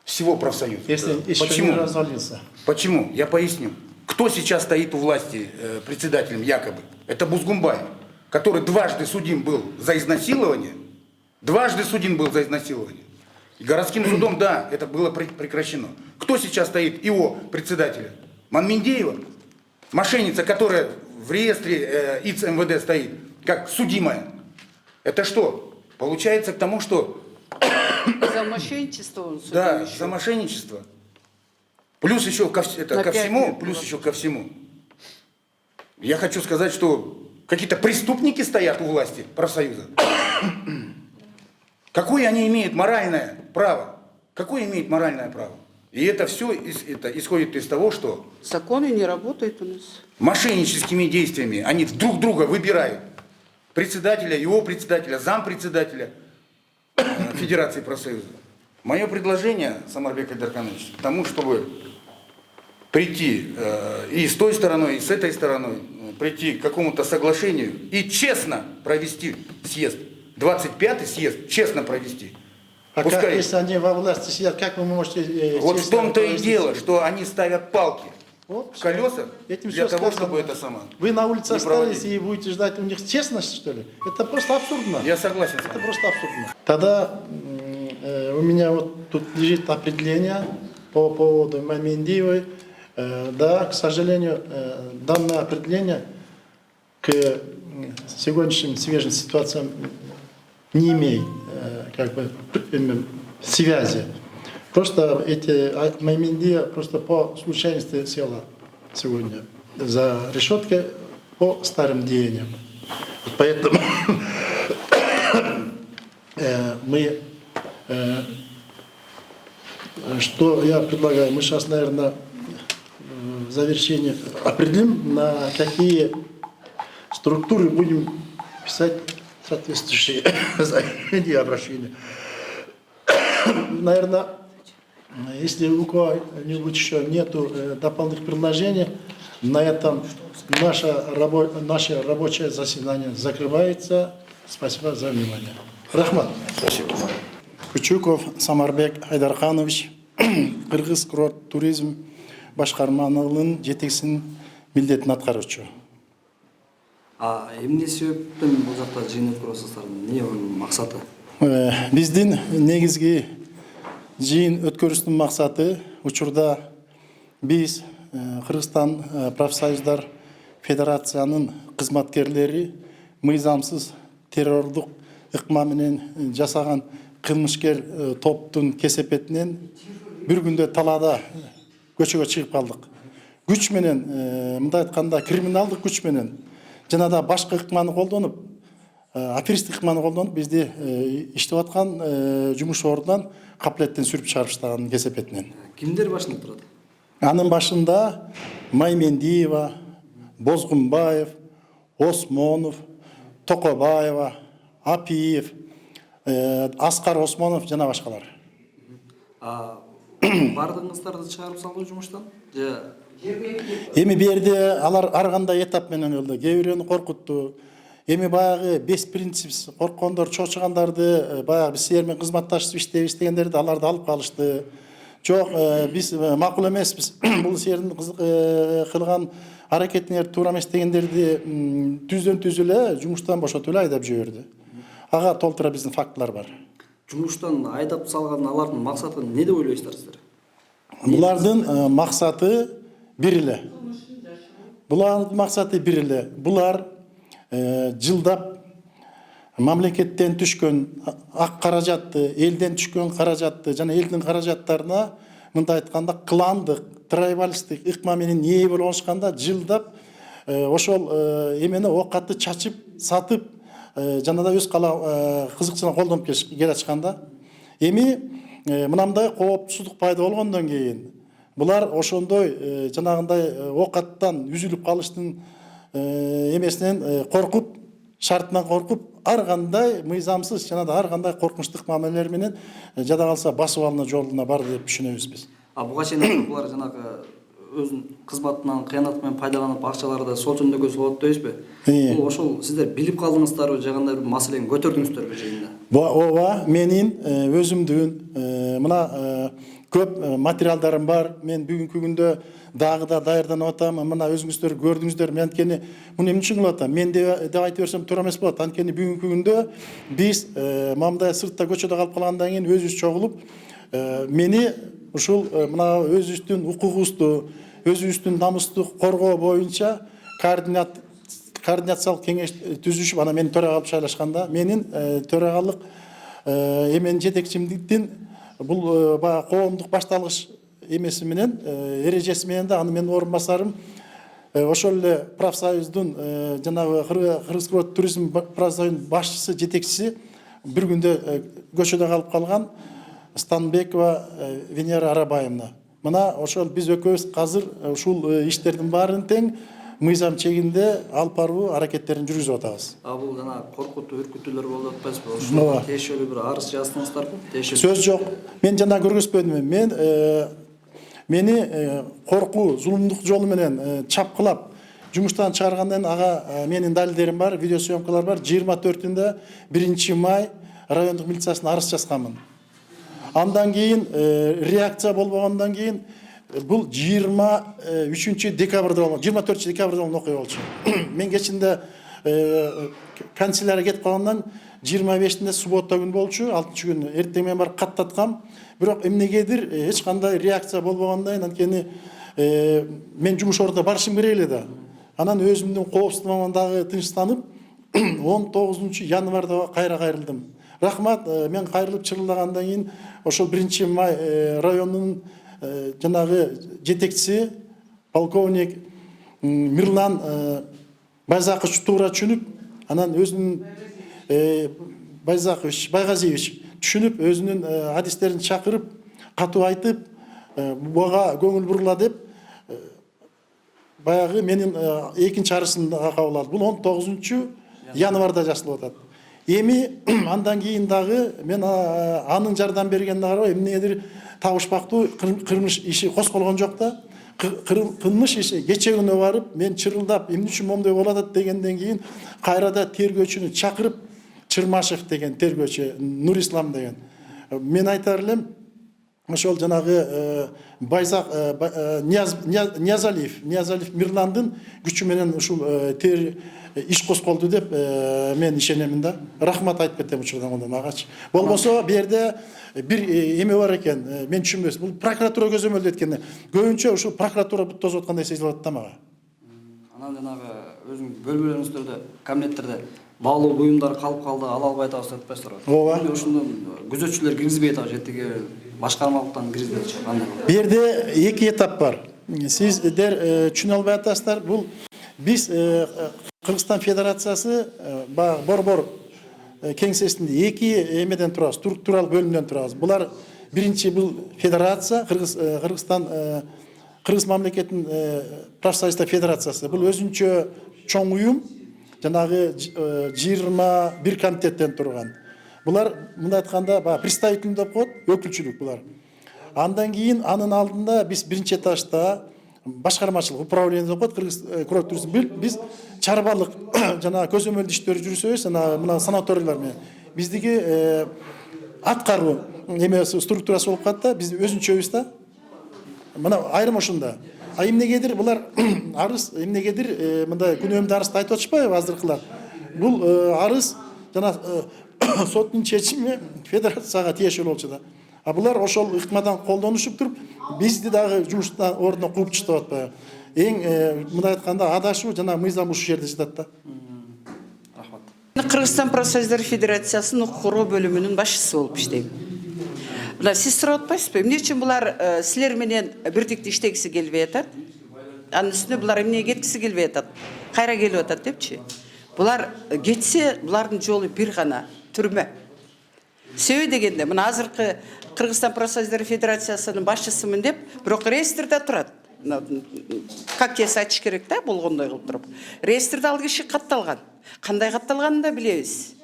Speaker 4: всего профсоюза.
Speaker 2: Если еще
Speaker 4: Почему?
Speaker 2: не развалился.
Speaker 4: Почему? Я поясню. Кто сейчас стоит у власти председателем якобы? Это Бузгунбаев, который дважды судим был за изнасилование. Дважды судим был за изнасилование. И городским судом, да, это было прекращено. Кто сейчас стоит его председателем? Манминдеева, мошенница, которая в реестре ИЦ МВД стоит, как судимая. Это что? Получается к тому, что...
Speaker 5: За мошенничество он судим
Speaker 4: Да,
Speaker 5: еще.
Speaker 4: за мошенничество. Плюс еще ко всему, плюс еще ко всему. Я хочу сказать, что какие-то преступники стоят у власти профсоюза. Какое они имеют моральное право? Какое имеет моральное право? И это все исходит из того, что
Speaker 5: Законы не работают у нас.
Speaker 4: мошенническими действиями они друг друга выбирают. Председателя, его председателя, зампредседателя Федерации профсоюзов. Мое предложение, Самарбек Айдарханович, к тому, чтобы прийти и с той стороной, и с этой стороной, прийти к какому-то соглашению и честно провести съезд. 25-й съезд честно провести.
Speaker 2: А
Speaker 4: Пускай...
Speaker 2: как, если они во власти сидят, как вы можете...
Speaker 4: Вот в
Speaker 2: честно
Speaker 4: том-то и
Speaker 2: провести
Speaker 4: дело,
Speaker 2: съезд?
Speaker 4: что они ставят палки
Speaker 2: Вот,
Speaker 4: в колеса
Speaker 2: этим
Speaker 4: для
Speaker 2: всё
Speaker 4: того,
Speaker 2: сказано.
Speaker 4: чтобы это самое.
Speaker 2: Вы на улице
Speaker 4: не
Speaker 2: остались
Speaker 4: проводить.
Speaker 2: и будете ждать у них честность, что ли? Это просто абсурдно.
Speaker 4: Я согласен с
Speaker 2: Это
Speaker 4: вами.
Speaker 2: просто абсурдно. Тогда у меня вот тут лежит определение по поводу Маминдиевой. Да, к сожалению, данное определение к сегодняшним свежим ситуациям не имеет как бы связи. Просто Маминдия просто по случайности села сегодня за решеткой по старым деяниям. Поэтому мы, что я предлагаю, мы сейчас, наверное, в завершение определим, на какие структуры будем писать соответствующие заявления и обращения. Наверное, если у кого-нибудь еще нету дополнительных предложений, на этом наше рабочее заседание закрывается. Спасибо за внимание. Рахмат.
Speaker 4: Спасибо.
Speaker 2: Кучуков Самарбек Айдарханович, Кыргыз курорт туризм башкармалыгынын жетекчисинин милдетин аткаруучу.
Speaker 1: Эмне себептен бул жакта жыйын өткөрүп атасыздар? Эмне мунун максаты?
Speaker 2: Биздин негизги жыйын өткөрүүбүздүн максаты учурда биз Кыргызстан профсоюздар федерациянын кызматкерлери мыйзамсыз террордук ыкма менен жасаган кылмышкер топтун кесепетинен бир күндө талаада көчөгө чыгып калдык. Күч менен, мындай айтканда, криминалдык күч менен жана да башка ыкманы колдонуп, аферисттик ыкманы колдонуп бизди иштеп аткан жумуш ордунан капилеттен сүрүп чыгарып таштаган кесепетинен.
Speaker 1: Кимдер башында турат?
Speaker 2: Анын башында Маймендиева, Бозгунбаев, Осмонов, Токобаева, Апиев, Аскар Осмонов жана башкалар.
Speaker 1: Бардыңыздарды чыгарып салуу жумуштан?
Speaker 2: Эми берде алар ар кандай этап менен кылды. Кээ бирөөнү коркутту. Эми баягы бес принципс корккондор, чочугандарды баягы биз силер менен кызматташып иштейбиз дегендерди аларды алып калышты. Жок, биз макул эмеспиз. Бул силердин кылган аракетиңер туура эмес дегендерди түздөн түз эле жумуштан бошотуп эле айдап жиберди. Ага толтура биздин фактылар бар.
Speaker 1: Жумуштан айдап салган алардын максаты эмне деп ойлойсуздар силер?
Speaker 2: Булардын максаты бир эле. Булардын максаты бир эле. Булар жылдап мамлекеттен түшкөн ак каражатты, элден түшкөн каражатты жана элдин каражаттарына мындай айтканда кландык, трайбалисттик ыкма менен ээ болуп алышканда жылдап ошол эмени оокатты чачып, сатып жана да өз кызыкчылыгын колдонуп келатышканда эми мынандай кооптусуздук пайда болгондон кийин булар ошондой жанагындай оокаттан үзүлүп калыштын эмесинен коркуп, шартынан коркуп, ар кандай мыйзамсыз жана да ар кандай коркунучтук мамилелер менен жада калса басып алуу жолуна барды деп түшүнөбүз биз.
Speaker 1: Буга чейин булар жанагы өзүнүн кызматынан кыянат менен пайдаланып акчаларды сол жөнүндө көзөмөл дейсизби? Бул ошол сиздер билип калдыңыздарбы же кандай бир маселени көтөрдүңүздөрбү жыйында?
Speaker 2: Ооба, менин өзүмдүн мына көп материалдарым бар. Мен бүгүнкү күндө дагы да даярданып атам. Мына өзүңүздөр көрдүңүздөр. Мен анткени муну эмне үчүн кылып атам? Мен деп айтып берсем туура эмес болот. Анткени бүгүнкү күндө биз мындай сыртта көчөдө калып калгандан кийин өзүбүз чогулуп мени ушул мына өзүбүздүн укугубузду, өзүбүздүн намусту коргоо боюнча координациялык кеңеш түзүшүп, ана мени төрага кылып шайлашканда, менин төрагалык эменин жетекчимдиктин бул баягы коомдук башталгыч эмеси менен, эрежеси менен да аны менин орун басарым ошол эле профсоюздун жанагы Кыргыз курорттук туризм профсоюзунун башчысы, жетекчиси бир күндө көчөдө калып калган Станбекова Венера Арабаевна. Мына ошол биз экөөбүз азыр ушул иштердин баарын тең мыйзам чегинде алып баруу аракеттерин жүргүзүп атабыз.
Speaker 1: Бул жана коркутуу, үркүтүүлөр болуп атпайсызбы? Ошол тиешелүү бир арыз жаздыңыздарбы?
Speaker 2: Сөз жок. Мен жана көргөзбөдүм. Мени коркуу, зулумдук жолу менен чапкылап жумуштан чыгаргандан ага менин далилдерим бар, видеосъемкалар бар. 24-үндө 1 май райондук милициясына арыз жазганмын. Андан кийин реакция болбогондон кийин бул 23 декабрда болгон, 24 декабрда болгон окуя болчу. Мен кечинде канцелярияга кетип калгандан 25-inde суббота күн болчу, 6-чы күнү эртең мен барып каттаткам. Бирок эмнегедир эч кандай реакция болбогондон анткени мен жумуш ордуна барышым керек эле да. Анан өзүмдүн коопсуздугуман дагы тынчтанып 19 январда кайра кайрылдым. Рахмат, мен кайрылып чырылдагандан кийин ошол 1 май районунун жанагы жетекчиси полковник Мирлан Байзакович туура түшүнүп, анан өзүнүн Байгазиевич түшүнүп, өзүнүн адистерин чакырып, катуу айтып, буга көңүл бурула деп баягы менин экинчи арызымды кабыл алды. Бул 19 январда жазылып атат. Эми андан кийин дагы мен анын жардам бергенине карабай эмнедир табышпактуу кылмыш иши козголгон жок да. Кылмыш иши кече күнү барып, мен чырылдап, эмне үчүн момундай болуп атат дегенден кийин кайрада тергөөчүнү чакырып, Чырмашев деген тергөөчү, Нурислам деген. Мен айтар элем, ошол жанагы Ниязалиев Мирландын күчү менен ушул иш козголду деп мен ишенемин да. Рахмат айтып кетем учурдан ондан агачы. Болбосо бу жерде бир эме бар экен, мен түшүнбөс. Бул прокуратура көзөмөлдөйт экен. Көбүнчө ушул прокуратура бут тосуп аткандай сезилип атат да мага.
Speaker 1: Анан жанагы өзүң бөлмөлөрүңүздөрдө, кабинеттерде баалуу буюмдар калып калды, ала албай атабыз деп атпайсыздарбы?
Speaker 2: Ооба.
Speaker 1: Ошондон күзөтчүлөр киргизбей атабы, жетиги башкармалыктан киргизбейчи кандай?
Speaker 2: Бу жерде эки этап бар. Сиздер түшүнө албай атасыздар. Бул биз Кыргызстан Федерациясы борбор кеңсесинде эки эмеден турабыз, структуралык бөлүмдөн турабыз. Булар биринчи бул федерация, Кыргыз мамлекетинин профсоюздар федерациясы. Бул өзүнчө чоң уюм, жанагы 21 комитеттен турган. Булар мындай айтканда представитель деп коет, өкүлчүлүк булар. Андан кийин анын алдында биз биринчи этажда башкармачылык управление деп коет, Кыргыз курорттук туризм биз чарбалык жана көзөмөлдүү иштер жүргүзөбүз, мына санаторийлар менен. Биздики аткаруу эмеси структурасы болуп калат да, биз өзүнчөбүз да. Мына айрым ошондо. Эмнегедир булар арыз, эмнегедир мындай күнөөмдүү арызды айтып атышпайбы азыркылар. Бул арыз жана соттун чечими федерацияга тиешелүү болчу да. А булар ошол ыкмадан колдонушуп туруп, бизди дагы жумуштан ордуна кууп чыгып атпайбы. Эң мындай айтканда адашуу жана мыйзам ушул жерде жатат да.
Speaker 1: Рахмат.
Speaker 5: Кыргызстан профсоюздар федерациясынын укук коргоо бөлүмүнүн башчысы болуп иштейм. Мына сиз сурап атпайсызбы, эмне үчүн булар силер менен бирдикте иштегиси келбей атат? Анын үстүнө булар эмне кеткиси келбей атат? Кайра келип атат депчи? Булар кетсе, булардын жолу бир гана түрмө. Себеби дегенде, мына азыркы Кыргызстан профсоюздар федерациясынын башчысымын деп, бирок реестрде турат. Как кесе айтыш керек да, болгондой кылып туруп. Реестрде ал киши катталган. Кандай катталганын да билебиз.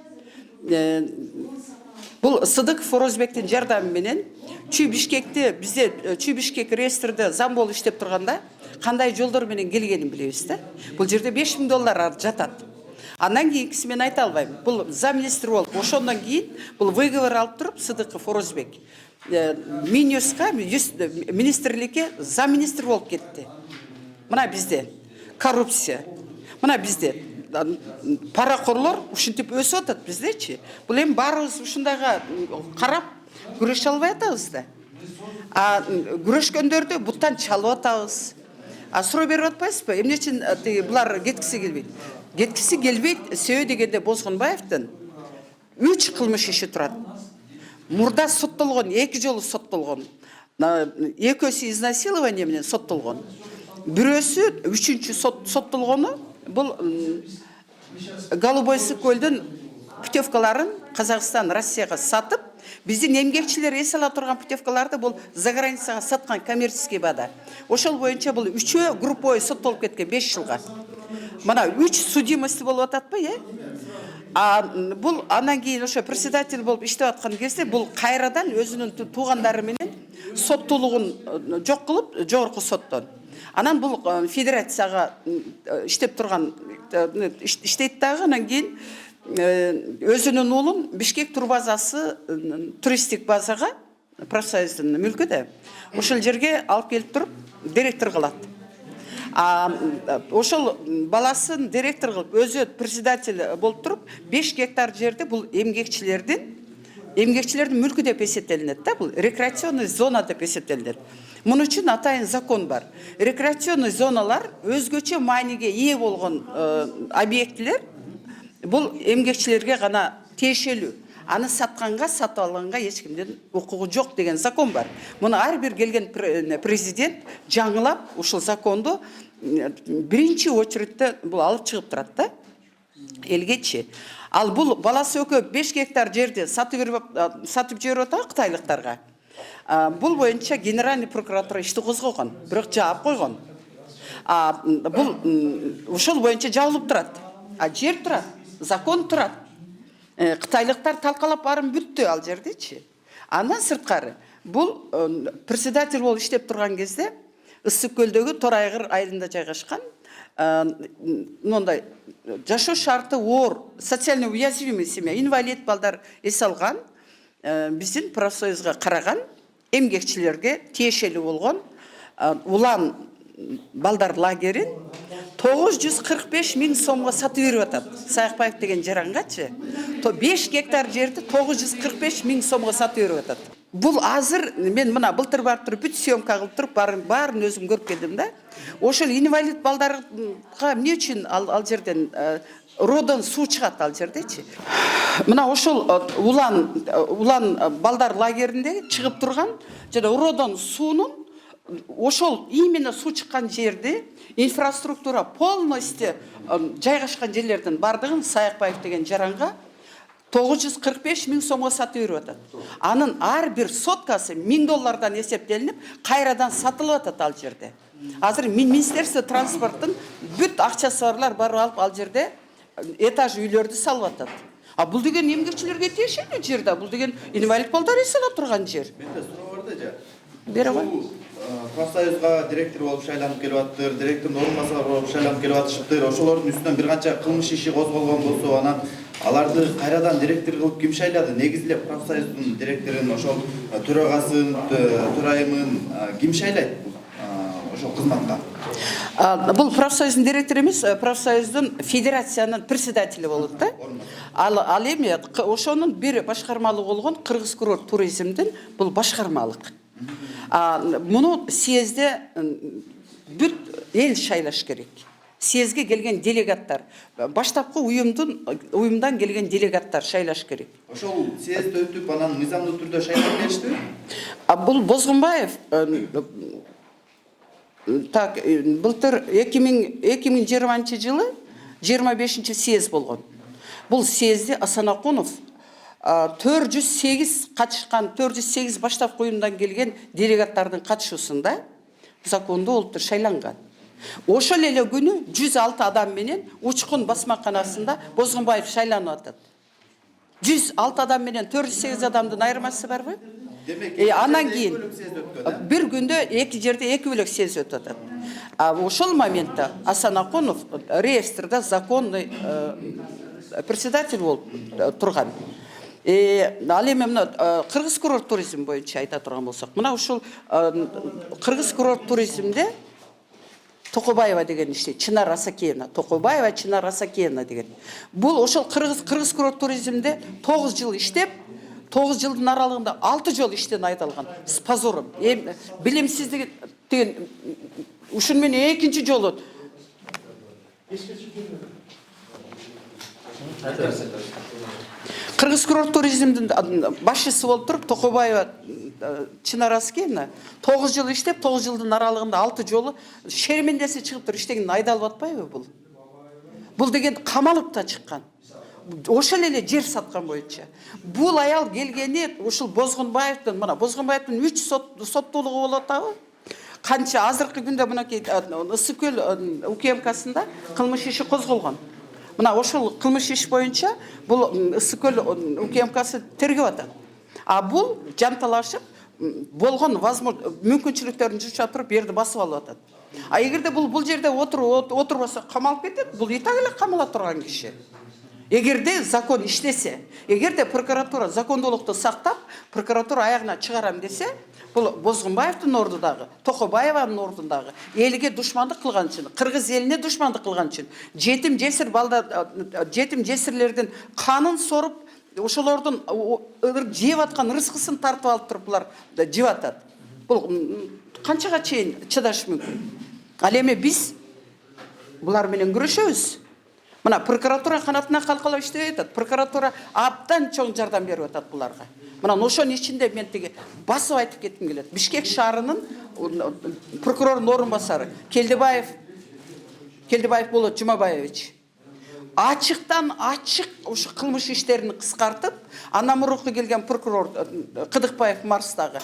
Speaker 5: Бул Сыдыков Орозбектин жардамы менен Чүй Бишкекте, бизде Чүй Бишкек реестрде зам болуп иштеп турганда, кандай жолдор менен келгенин билебиз да. Бул жерде $5000 жатат. Андан кийинкиси мен айта албайм. Бул замминистр болуп, ошондон кийин бул выговор алып туруп Сыдыков Орозбек Минюска, министрликке замминистр болуп кетти. Мына бизде коррупция. Мына бизде паракорлор ушинтип өсүп атат биздечи. Бул эми баарыбыз ушундайга карап күрөшө албай атабыз да. Күрөшкөндөрдү буттан чалып атабыз. Суроо берип атпайсызбы? Эмне үчүн булар кеткиси келбейт? Кеткиси келбейт, себеби дегенде Бозгонбаевдин 3 кылмыш иши турат. Мурда соттолгон, 2 жолу соттолгон. Экөөсү изнасилование менен соттолгон. Бирөөсү 3-чү соттолгону бул Голубой Сокөлдүн путевкаларын Казакстан, Россияга сатып, биздин эмгекчилер эс ала турган путевкаларды бул за границага саткан коммерческий бада. Ошол боюнча бул 3 группой соттолуп кеткен 5 жылга. Мына 3 судимости болуп ататпы, бул андан кийин ошо председатель болуп иштеп аткан кезде бул кайрадан өзүнүн туугандары менен соттуулугун жок кылып жогорку соттон. Анан бул федерацияга иштеп турган иштейт дагы, анан кийин өзүнүн уулун Бишкек турбазасы туристтик базага профсоюздун мүлкү да. Ошол жерге алып келип туруп директор кылат. Ошол баласын директор кылып, өзү председатель болуп туруп, 5 гектар жерде бул эмгекчилердин мүлкү деп эсептелинет да, бул рекреационный зона деп эсептелинет. Муну үчүн атайын закон бар. Рекреационный зоналар өзгөчө мааниге ээ болгон объектилер бул эмгекчилерге гана тиешелүү. Аны сатканга, сатып алганга эч кимдин укугу жок деген закон бар. Муну ар бир келген президент жаңылап ушул законду биринчи очередте бул алып чыгып турат да. Элгечи. Ал бул баласы экөө 5 гектар жерди сатып жиберип атат кытайлыктарга. Бул боюнча генеральный прокуратура ишти козгогон, бирок жаап койгон. Бул ошол боюнча жабылып турат. Жер турат, закон турат. Кытайлыктар талкалап барын бүттү ал жердечи. Андан сырткары бул председатель болуп иштеп турган кезде Ысык көлдөгү Торайгыр айылында жайгашкан мындай жашоо шарты оор, социально уязвимый семья, инвалид балдар эс алган, биздин профсоюзга караган эмгекчилерге тиешелүү болгон улан балдар лагерин 945 000 сомго сатып берип атат. Саякбаев деген жарангачы 5 гектар жерди 945 000 сомго сатып берип атат. Бул азыр мен мына былтыр барып туруп бүт съемка кылып туруп баарын өзүм көрүп келдим да. Ошол инвалид балдарга эмне үчүн ал жерден родон суу чыгат ал жердечи. Мына ошол улан балдар лагеринде чыгып турган жана родон суунун ошол именно суу чыккан жерди инфраструктура полностью жайгашкан жерлердин бардыгын Саякбаев деген жаранга 945 000 сомго сатып берип атат. Анын ар бир соткасы $1000 эсептелинип, кайрадан сатылып атат ал жерде. Азыр Министерство транспорттун бүт акчасы барлар барып алып ал жерде этаж үйлөрдү салып атат. Бул деген эмгекчилерге тиешелүү жер да, бул деген инвалид балдар эс ала турган жер.
Speaker 8: Менде суроо бар да.
Speaker 5: Бере кой.
Speaker 8: Профсоюзга директор болуп шайланып келип аттыр, директордун орун басары болуп шайланып келип атышыптыр. Ошолордун үстүнөн бир канча кылмыш иши козголгон болсо, анан аларды кайрадан директор кылып ким шайлады? Негизде профсоюздун директорун, ошол төрагасын, төрайымын ким шайлайт ошол кызматка?
Speaker 5: Бул профсоюздун директору эмес, профсоюздун федерациянын председатели болот да. Ал эми ошонун бир башкармалык болгон Кыргыз курорт туризмдин бул башкармалык. Муну съезде бүт эл шайлаш керек. Съезге келген делегаттар, баштапкы уюмдан келген делегаттар шайлаш керек.
Speaker 8: Ошол съезд өтүп, анан мыйзамдуу түрдө шайлап келиштиби?
Speaker 5: Бул Бозгунбаев так, былтыр 2020 жылы 25 съезд болгон. Бул съезде Асанакунов 408 катышкан, 408 баштапкы уюмдан келген делегаттардын катышуусунда закондуу болуп шайланган. Ошол эле күнү 106 адам менен Учкун басмаканасында Бозгунбаев шайланып атат. 106 адам менен 408 адамдын айырмасы барбы? Анан кийин бир күндө эки жерде эки бөлөк съезд өтүп атат. Ошол моментте Асанакунов реестрде законный председатель болуп турган. Ал эми мына кыргыз курорт туризм боюнча айта турган болсок, мына ушул кыргыз курорт туризмде Токобаева деген иштейт. Чынар Асакеевна, Токобаева Чынар Асакеевна деген. Бул ошол кыргыз курорт туризмде 9 жыл иштеп, 9 жылдын аралыгында 6 жол иштен айдалган. С позором. Билимсиздик деген ушун менен экинчи жолу кыргыз курорт туризмдин башчысы болуп туруп Токобаева Чынар Асакеевна 9 жыл иштеп, 9 жылдын аралыгында 6 жолу шермендеси чыгып туруп иштеген айдалып атпайбы бул? Бул деген камалып да чыккан. Ошол эле жер саткан боюнча. Бул аял келгени ушул Бозгунбаевдин, мына Бозгунбаевдин 3 соттуулугу болуп атабы? Канча азыркы күндө мынакей Ысык көл УКМКсында кылмыш иши козголгон. Мына ошол кылмыш иш боюнча бул Ысык көл УКМКсы тергеп атат. Бул жанталашып болгон мүмкүнчүлүктөрүн жуча туруп жерди басып алып атат. Эгерде бул жерде отурбаса камалып кетет, бул и так эле камала турган киши. Эгерде закон иштесе, эгерде прокуратура закондуулукту сактап, прокуратура аягына чыгарам десе, бул Бозгунбаевдин ордундагы, Токобаеванын ордундагы элге душмандык кылган үчүн, кыргыз элине душмандык кылган үчүн, жетим жесирлердин канын соруп, ошолордун жеп аткан рызкысын тартып алып туруп булар жеп атат. Бул канчага чейин чыдаш мүмкүн? Ал эми биз булар менен күрөшөбүз. Мына прокуратура канатына калкалап иштеп атат. Прокуратура абдан чоң жардам берип атат буларга. Мына ошонун ичинде мен тиги басып айтып кетким келет. Бишкек шаарынын прокурорунун орун басары Келдебаев Болот Жумабаевич ачыктан ачык ушу кылмыш иштерин кыскартып, андан мурунку келген прокурор Кыдыкбаев Марстагы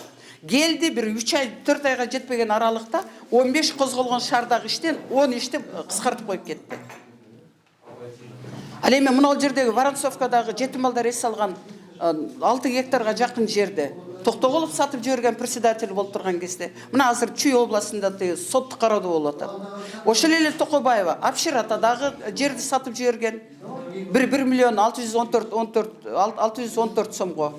Speaker 5: келди, бир 3 ай 4 айга жетпеген аралыкта 15 козголгон шаардагы иштен 10 ишти кыскартып коюп кетти. Ал эми мына ол жердеги Воронцовкадагы жетим балдар эс алган 6 гектарга жакын жерде Токтоголов сатып жиберген председатель болуп турган кезде, мына азыр Чүй областында соттук кароодо болуп атат. Ошол эле Токобаева Апширатадагы жерди сатып жиберген 1 миллион 614 сомго.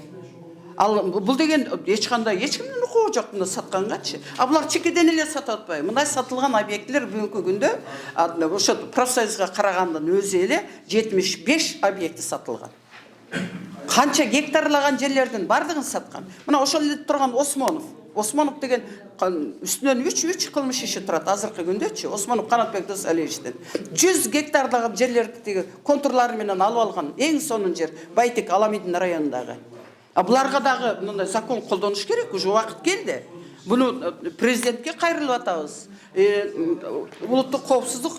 Speaker 5: Ал бул деген эч кимдин укугу жок муну саткангачы. Булар чекеден эле сатып атпайбы? Мындай сатылган объекттер бүгүнкү күндө ошо профсоюзга карагандын өзү эле 75 объекти сатылган. Канча гектарлаган жерлердин бардыгын саткан. Мына ошол эле турган Осмонов деген үстүнөн 3 кылмыш иши турат азыркы күндөчү. Осмонов Канатбек Досалиевичтен 100 гектарлаган жерлерди контурлары менен алып алган. Эң сонун жер Байтек Аламидин районундагы. Буларга дагы мындай закон колдонуш керек, уже убакыт келди. Буну президентке кайрылып атабыз. Улуттук коопсуздук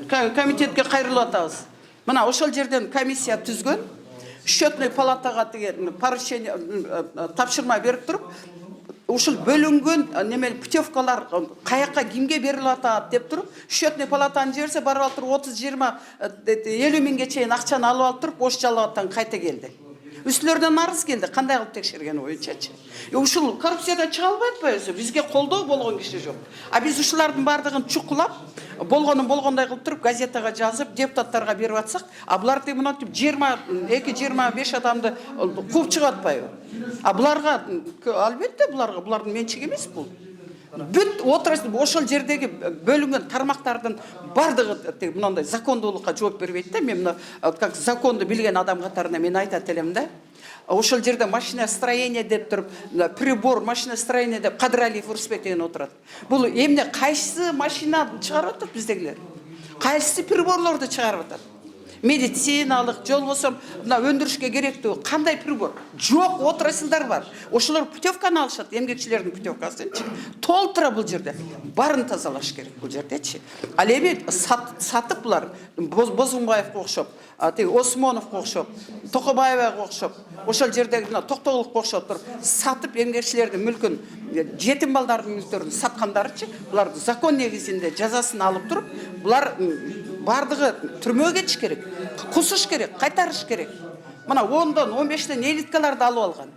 Speaker 5: комитетке кайрылып атабыз. Мына ошол жерден комиссия түзгөн, счетный палатага деген поручение тапшырма берип туруп, ушул бөлүнгөн немел путевкалар каяка кимге берилип атат деп туруп, счетный палатаны жиберсе барып алып туруп 30-20-50 миңге чейин акчаны алып алып туруп, ош жалгаттан кайта келди. Үстүлөрдөн арыз келди, кандай кылып текшерген боюнчачы. Ушул коррупциядан чыга албай атпайбызбы? Бизге колдоо болгон киши жок. Биз ушулардын бардыгын чукулап, болгондой кылып туруп газетага жазып, депутаттарга берип атсак, булар тиги мынтип 20-25 адамды кууп чыгып атпайбы? Буларга албетте булардын менчиги эмес бул. Бүт ошол жердеги бөлүнгөн тармактардын бардыгы мындай закондуулукка жооп бербейт да. Мен как законду билген адам катарында мен айтат элем да. Ошол жерде машиностроение деп туруп, прибор машиностроение деп Кадыралиев Урусбек деген отурат. Бул эмне кайсы машина чыгарып атат биздегилер? Кайсы приборлорду чыгарып атат? Медициналык, жол болсо мына өндүрүшкө керектүү кандай прибор? Жок, отраслдар бар. Ошолор путевканы алышат, эмгекчилердин путевкасынчы. Толтура бул жерде. Барын тазалаш керек бул жердечи. Ал эми сатып булар Бозунбаевга окшоп, тиги Осмоновго окшоп, Токобаевага окшоп, ошол жердеги мына Токтогуловго окшоп туруп сатып эмгекчилердин мүлкүн, жетим балдардын мүлктөрүн саткандарычы, буларды закон негизинде жазасын алып туруп, булар бардыгы түрмөгө кетиш керек, кусуш керек, кайтарыш керек. Мына 10-дон 15-тен элиткаларды алып алган.